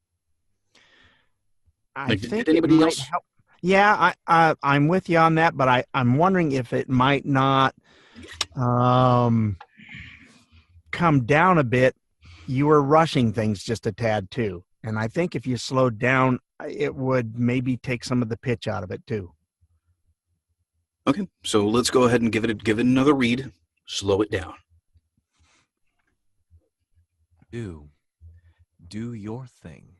S4: I
S2: Like,
S4: think
S2: did anybody
S4: it might
S2: else?
S4: help. Yeah, I'm with you on that, but I'm wondering if it might not come down a bit. You were rushing things just a tad too, and I think if you slowed down, it would maybe take some of the pitch out of it too.
S2: Okay, so let's go ahead and give it another read. Slow it down.
S3: Do your thing.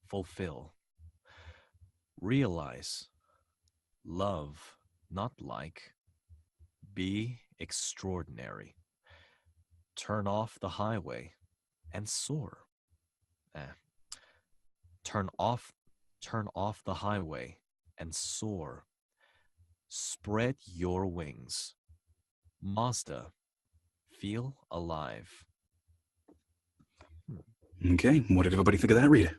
S3: Fulfill. Realize. Love, not like. Be extraordinary. Turn off the highway and soar. Turn off the highway and soar. Spread your wings. Mazda. Feel alive.
S2: Okay, what did everybody think of that read?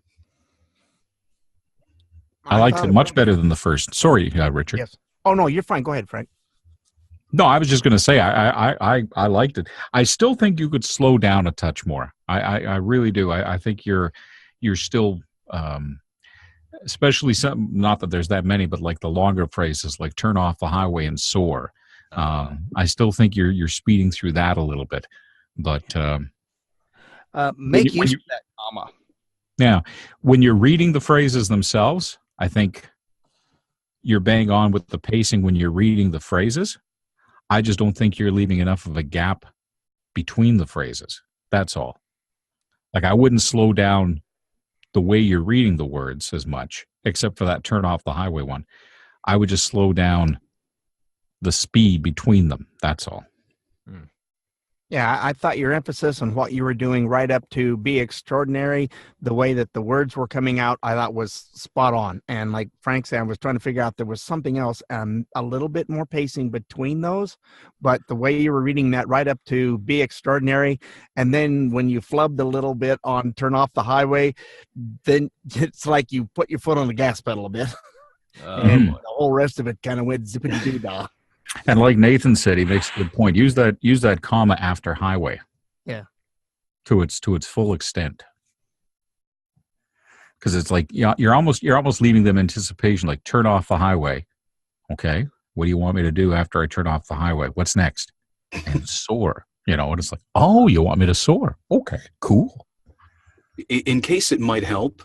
S6: I liked
S4: thought
S6: it much better than the first. Sorry, Richard.
S4: Yes. Oh no, you're fine. Go ahead, Frank.
S6: No, I was just going to say I liked it. I still think you could slow down a touch more. I really do. I think you're still, especially some. Not that there's that many, but like the longer phrases, like turn off the highway and soar. I still think you're speeding through that a little bit, but
S5: Make
S6: when
S5: use
S6: you-
S5: of that comma.
S6: yeah, when you're reading the phrases themselves, I think you're bang on with the pacing when you're reading the phrases. I just don't think you're leaving enough of a gap between the phrases. That's all. Like I wouldn't slow down the way you're reading the words as much, except for that turn off the highway one. I would just slow down the speed between them. That's all.
S4: Yeah, I thought your emphasis on what you were doing right up to be extraordinary, the way that the words were coming out, I thought was spot on. And like Frank said, I was trying to figure out there was something else, a little bit more pacing between those. But the way you were reading that right up to be extraordinary, and then when you flubbed a little bit on turn off the highway, then it's like you put your foot on the gas pedal a bit. And the whole rest of it kind of went zippity-doo-dah.
S6: And like Nathan said, he makes a good point. Use that comma after highway.
S4: Yeah.
S6: To its full extent. Because it's like you're almost leaving them anticipation, like turn off the highway. Okay. What do you want me to do after I turn off the highway? What's next? And soar. And it's like, oh, you want me to soar? Okay, cool.
S2: In case it might help,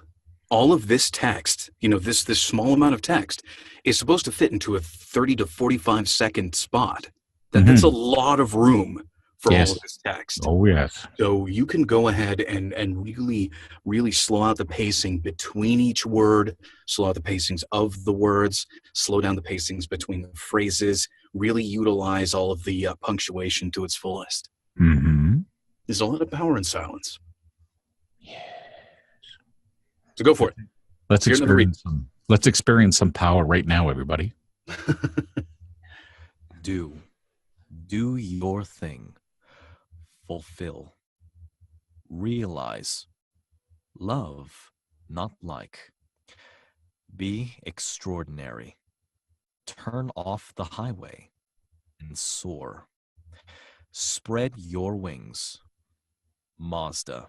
S2: all of this text, this small amount of text is supposed to fit into a 30 to 45 second spot. That's a lot of room for all of this text.
S6: Oh, yes.
S2: So you can go ahead and really, really slow out the pacing between each word, slow out the pacings of the words, slow down the pacings between the phrases, really utilize all of the punctuation to its fullest.
S6: Mm-hmm.
S2: There's a lot of power in silence. So go for it.
S6: Let's
S2: You're never
S6: experience some power right now, everybody.
S9: Do your thing. Fulfill. Realize. Love, not like. Be extraordinary. Turn off the highway and soar. Spread your wings. Mazda.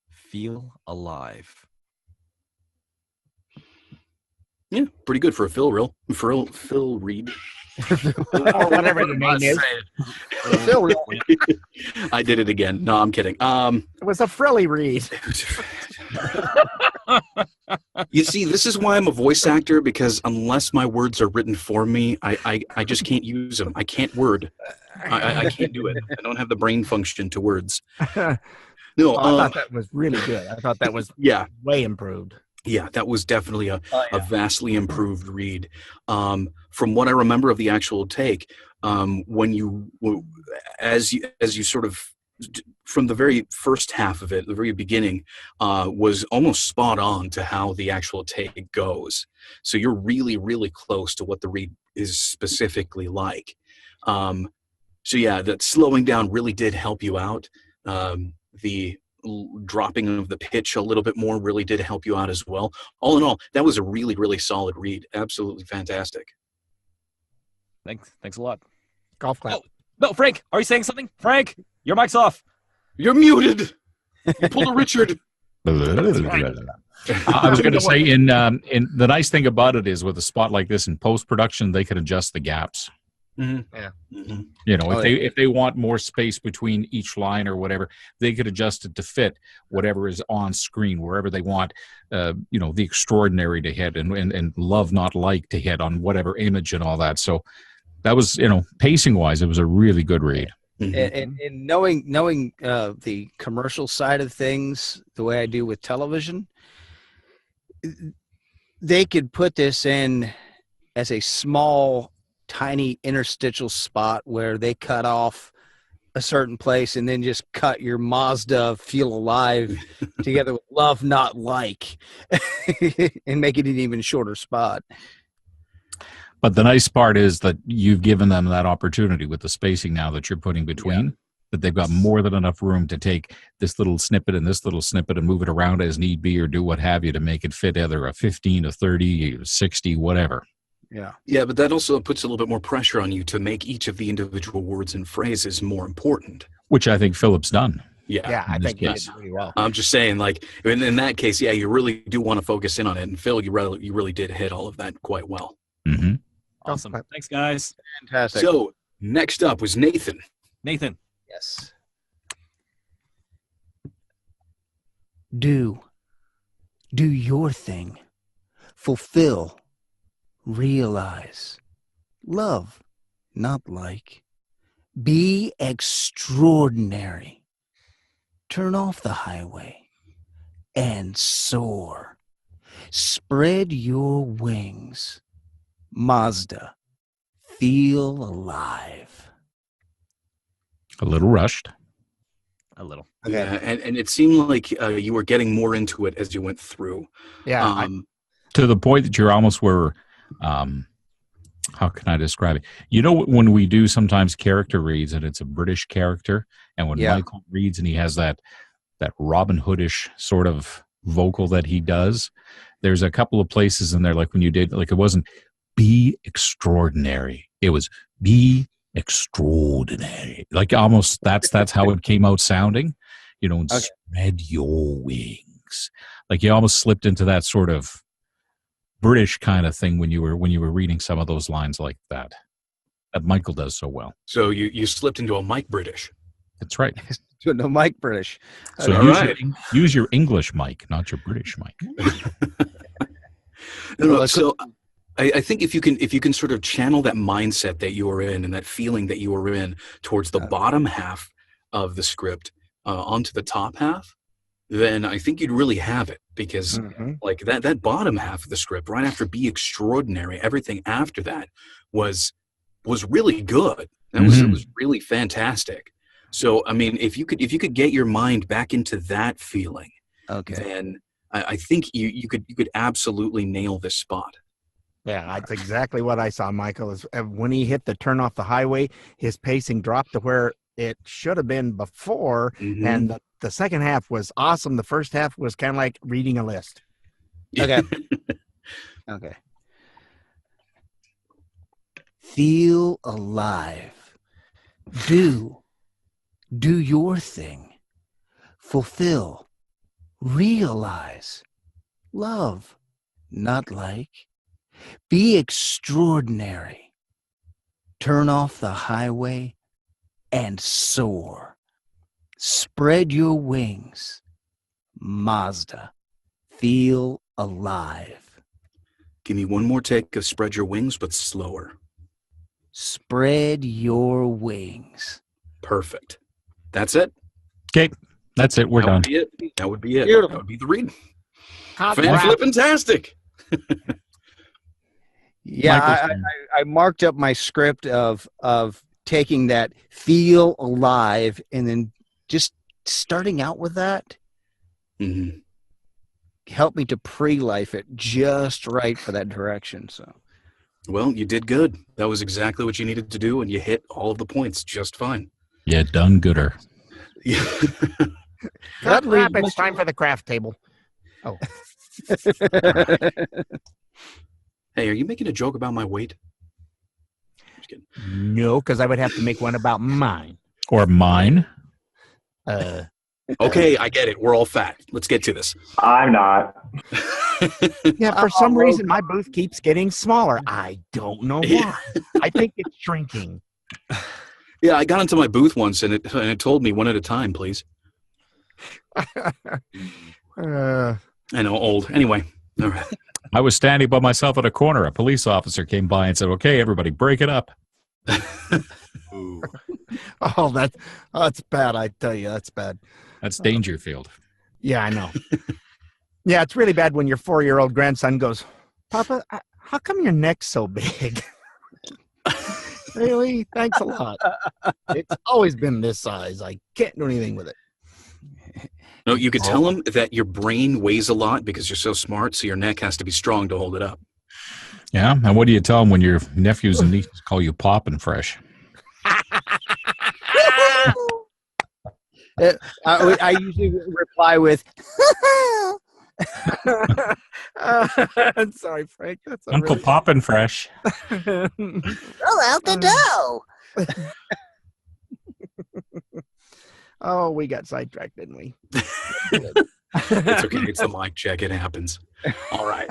S9: Feel alive.
S2: Yeah, pretty good for a Phil read.
S4: Or whatever the name is. Phil read.
S2: I did it again. No, I'm kidding.
S4: It was a frilly read.
S2: You see, this is why I'm a voice actor, because unless my words are written for me, I just can't use them. I can't word. I can't do it. I don't have the brain function to words. No,
S4: I thought that was really good. I thought that was way improved.
S2: Yeah, that was definitely a vastly improved read. From what I remember of the actual take, when you, as you sort of, from the very first half of it, the very beginning, was almost spot on to how the actual take goes. So you're really, really close to what the read is specifically like. So yeah, that slowing down really did help you out. The dropping of the pitch a little bit more really did help you out as well. All in all, that was a really, really solid read. Absolutely fantastic.
S3: Thanks a lot.
S4: Golf clap.
S3: Oh, no, Frank, are you saying something? Frank, your mic's off.
S2: You're muted. You pulled a Richard.
S6: I was going to say, in the nice thing about it is, with a spot like this in post-production, they can adjust the gaps.
S2: Mm-hmm.
S4: Yeah.
S2: Mm-hmm.
S6: You know, if they want more space between each line or whatever, they could adjust it to fit whatever is on screen, wherever they want, the extraordinary to hit and love not like to hit on whatever image and all that. So that was, pacing wise, it was a really good read.
S5: And knowing the commercial side of things the way I do with television, they could put this in as a small, tiny interstitial spot where they cut off a certain place and then just cut your Mazda Feel Alive together with Love Not Like and make it an even shorter spot.
S6: But the nice part is that you've given them that opportunity with the spacing now that you're putting between, that they've got more than enough room to take this little snippet and this little snippet and move it around as need be, or do what have you to make it fit either a 15, a 30, 60, whatever.
S2: Yeah, but that also puts a little bit more pressure on you to make each of the individual words and phrases more important.
S6: Which I think Philip's done.
S4: Yeah, I think he did
S6: case.
S4: really well.
S2: I'm just saying, like, in that case, yeah, you really do want to focus in on it. And Phil, you really did hit all of that quite well.
S6: Mm-hmm.
S3: Awesome. Thanks, guys.
S5: Fantastic.
S2: So next up was Nathan.
S3: Nathan.
S5: Yes. Do your thing. Fulfill. Realize. Love. Not like. Be extraordinary. Turn off the highway and soar. Spread your wings. Mazda. Feel alive.
S6: A little rushed.
S3: A little.
S5: Okay.
S2: Yeah, and it seemed like you were getting more into it as you went through.
S4: Yeah.
S6: To the point that you're almost where, how can I describe it? You know, when we do sometimes character reads and it's a British character, and when Michael reads and he has that Robin Hoodish sort of vocal that he does, there's a couple of places in there, like when you did, like it wasn't be extraordinary. It was be extraordinary. Like almost that's how it came out sounding, and spread your wings. Like you almost slipped into that sort of British kind of thing when you were reading some of those lines like that Michael does so well.
S2: So you slipped into a Mike British.
S6: That's right.
S5: No, Mike British.
S6: So use your English mic, not your British mic.
S2: So I think if you can sort of channel that mindset that you were in and that feeling that you were in towards the bottom half of the script onto the top half, then I think you'd really have it, because like that bottom half of the script right after be extraordinary, everything after that was really good. It was really fantastic. So I mean, if you could get your mind back into that feeling, then I think you could absolutely nail this spot.
S4: Yeah, that's exactly what I saw, Michael. Is when he hit the turn off the highway, his pacing dropped to where it should have been before,
S2: Mhm.
S4: and the second half was awesome. The first half was kind of like reading a list.
S5: Okay. Okay. Feel alive. Do your thing. Fulfill. Realize. Love. Not like. Be extraordinary. Turn off the highway and soar. Spread your wings. Mazda. Feel alive.
S2: Give me one more take of spread your wings, but slower.
S5: Spread your wings.
S2: Perfect. That's it.
S6: Okay, that's it. We're
S2: That
S6: done.
S2: would be it. That would be it.
S5: Beautiful.
S2: That would be the read.
S4: Hot
S2: Fan
S4: wrap.
S2: flippin-tastic.
S5: Yeah,
S6: Michael's
S5: I marked up my script of taking that feel alive and then just starting out with that
S2: Mhm.
S5: helped me to pre-life it just right for that direction. So
S2: Well, you did good. That was exactly what you needed to do, and you hit all of the points just fine.
S6: Yeah, done gooder.
S2: Yeah.
S4: Cut
S5: That
S4: wrap.
S5: leaves
S4: It's time for the craft table. Oh,
S2: Hey, are you making a joke about my weight? Just kidding.
S4: no, because I would have to make one about mine.
S6: Or mine.
S2: Okay, I get it. We're all fat. Let's get to this.
S8: I'm not.
S4: Yeah, for some reason, my booth keeps getting smaller. I don't know why. I think it's shrinking.
S2: Yeah, I got into my booth once, and it told me one at a time, please. I know, old. Anyway, all right.
S6: I was standing by myself at a corner. A police officer came by and said, "Okay, everybody, break it up."
S2: Ooh.
S4: Oh, that's bad. I tell you, that's bad.
S6: That's Dangerfield.
S4: Yeah, I know. Yeah, it's really bad when your 4-year-old grandson goes, "Papa, how come your neck's so big?" Really? Thanks a lot. It's always been this size. I can't do anything with it.
S2: No, you could tell him that your brain weighs a lot because you're so smart, so your neck has to be strong to hold it up.
S6: Yeah, and what do you tell them when your nephews and nieces call you Poppin' Fresh?
S5: I usually reply with,
S4: I'm sorry, Frank. That's a
S6: Uncle
S4: really...
S6: Poppin' Fresh.
S5: roll out the dough.
S4: Oh, we got sidetracked, didn't we?
S2: It's okay. It's the mic check. It happens. All right.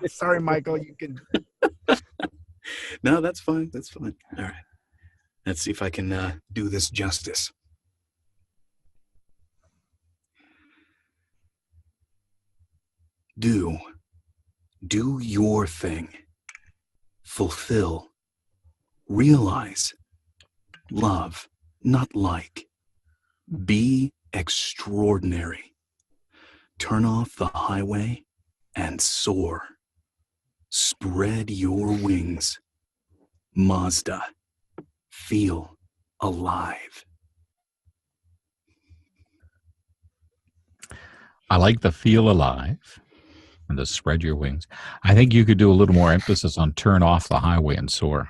S4: Sorry, Michael. You can.
S2: No, that's fine. That's fine. All right. Let's see if I can do this justice. Do your thing. Fulfill. Realize. Love, not like. Be extraordinary. Turn off the highway and soar. Spread your wings. Mazda. Feel alive.
S6: I like the feel alive and the spread your wings. I think you could do a little more emphasis on turn off the highway and soar.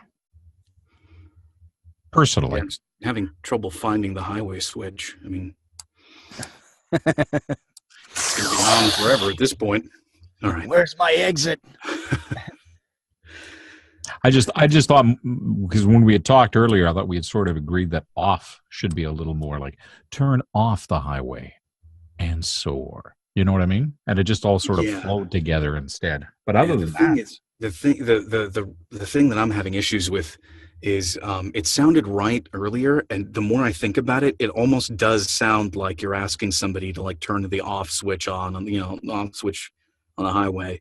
S6: Personally.
S2: I'm having trouble finding the highway switch. I mean, it's going to be on forever at this point. All right.
S5: Where's my exit?
S6: I just thought, because when we had talked earlier, I thought we had sort of agreed that off should be a little more like turn off the highway and soar. You know what I mean? And it just all sort of flowed together instead. But other than that,
S2: the thing that I'm having issues with is it sounded right earlier, and the more I think about it, it almost does sound like you're asking somebody to like turn the off switch on, off switch on the highway.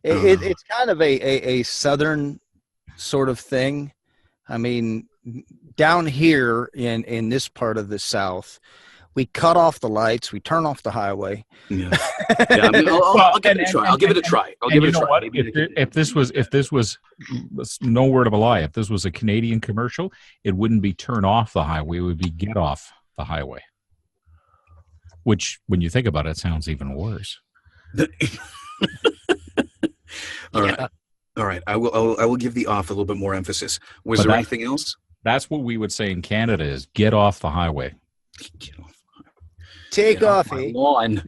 S5: It's kind of a southern sort of thing. I mean, down here in this part of the South, we cut off the lights, we turn off the highway.
S2: Yeah, I mean, I'll give it a try. I'll give it a try. I'll give it a try.
S6: If this was no word of a lie, if this was a Canadian commercial, it wouldn't be turn off the highway; it would be get off the highway. Which, when you think about it, sounds even worse.
S2: All right. All right. I will give the off a little bit more emphasis. Was there anything else?
S6: That's what we would say in Canada is get off the highway.
S2: Get off.
S5: Take off,
S2: my
S5: eh?
S2: lawn.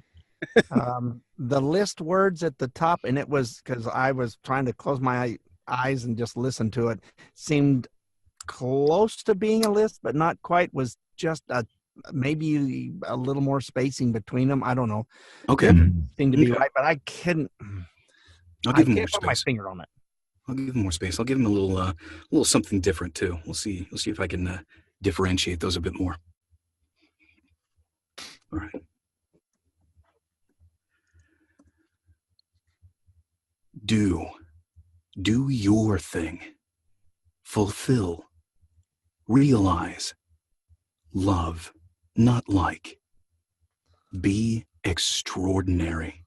S4: The list words at the top, and it was because I was trying to close my eyes and just listen to it, seemed close to being a list, but not quite. Was just maybe a little more spacing between them. I don't know.
S2: Okay.
S4: Seemed to be right, but I couldn't.
S2: I'll give him more
S4: put my
S2: space.
S4: finger on it.
S2: I'll give him more space. I'll give him a little something different too. We'll see if I can differentiate those a bit more. All right. Do your thing. Fulfill. Realize. Love, not like. Be extraordinary.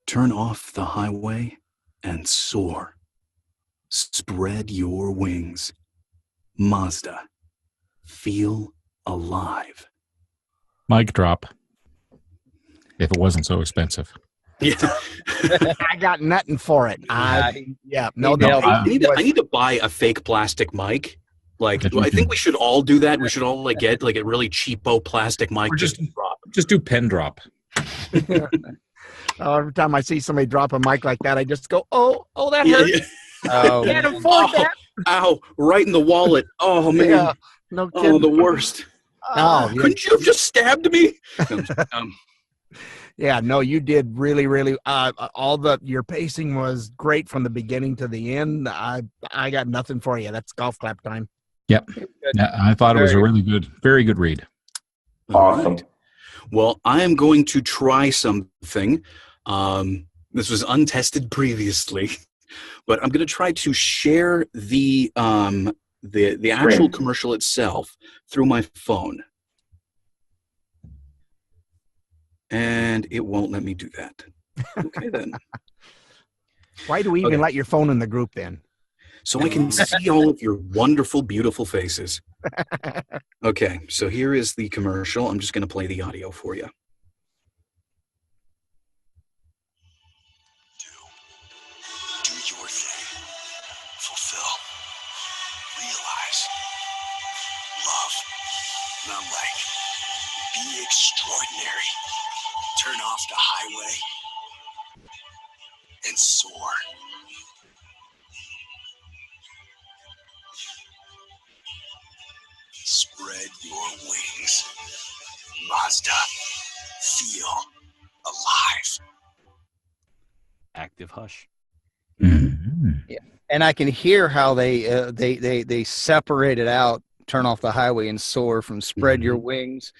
S2: Turn off the highway and soar. Spread your wings. Mazda. Feel alive.
S6: Mic drop. If it wasn't so expensive.
S2: Yeah.
S4: I got nothing for it.
S2: I need to buy a fake plastic mic. Like, I think we should all do that. We should all get a really cheapo plastic mic.
S6: Just do pen drop.
S4: Every time I see somebody drop a mic like that, I just go, "Oh, that hurts."
S2: Yeah.
S5: Oh,
S4: Can't afford that.
S2: Ow! Right in the wallet. Oh man.
S4: Yeah, no kidding.
S2: Oh, the worst.
S4: Oh,
S2: Couldn't you have just stabbed me?
S4: Yeah, no, you did really, really. Your pacing was great from the beginning to the end. I got nothing for you. That's golf clap time.
S6: Yep. Yeah, I thought it was a very good read.
S8: Awesome.
S2: Right. Well, I am going to try something. This was untested previously, but I'm going to try to share the actual commercial itself through my phone. And it won't let me do that. Okay, then.
S4: Why do we even let your phone in the group then?
S2: So I can see all of your wonderful, beautiful faces. Okay, so here is the commercial. I'm just going to play the audio for you. Do your thing. Fulfill. Realize. Love. Not like. Be extraordinary. Turn off the highway and soar. Spread your wings. Mazda. Feel alive.
S3: Active hush.
S5: and I can hear how they separated out "Turn Off the Highway" and "Soar" from "Spread Your Wings,"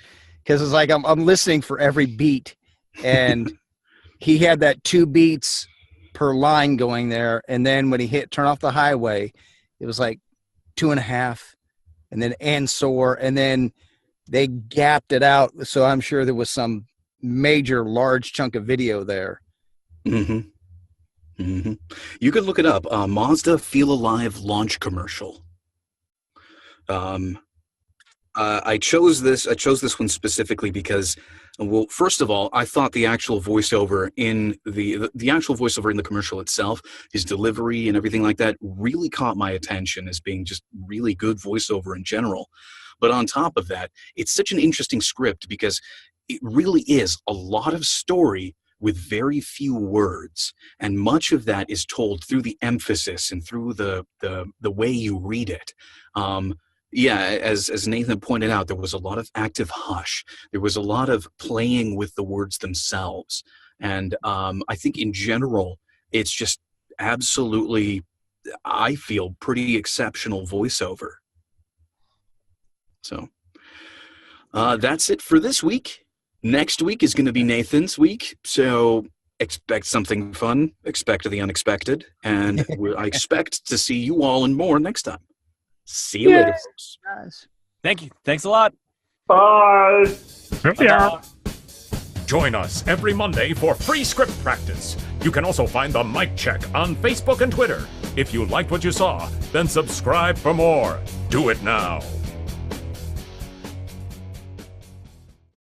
S5: because it's like I'm listening for every beat, and he had that 2 beats per line going there, and then when he hit "Turn Off the Highway," it was like 2.5, and then "and soar," and then they gapped it out, so I'm sure there was some major large chunk of video there.
S2: Mm-hmm. Mm-hmm. You could look it up. Mazda Feel Alive launch commercial. I chose this one specifically because, well, first of all, I thought the actual voiceover in the actual voiceover in the commercial itself, his delivery and everything like that, really caught my attention as being just really good voiceover in general. But on top of that, it's such an interesting script because it really is a lot of story with very few words, and much of that is told through the emphasis and through the way you read it. Yeah, as Nathan pointed out, there was a lot of active hush. There was a lot of playing with the words themselves. And I think in general, it's just absolutely, I feel, pretty exceptional voiceover. So that's it for this week. Next week is going to be Nathan's week. So expect something fun, expect the unexpected, and I expect to see you all and more next time. See you later, folks.
S5: Guys.
S3: Thank you. Thanks a lot.
S8: Bye.
S1: Yeah. Join us every Monday for free script practice. You can also find the Mic Check on Facebook and Twitter. If you liked what you saw, then subscribe for more. Do it now.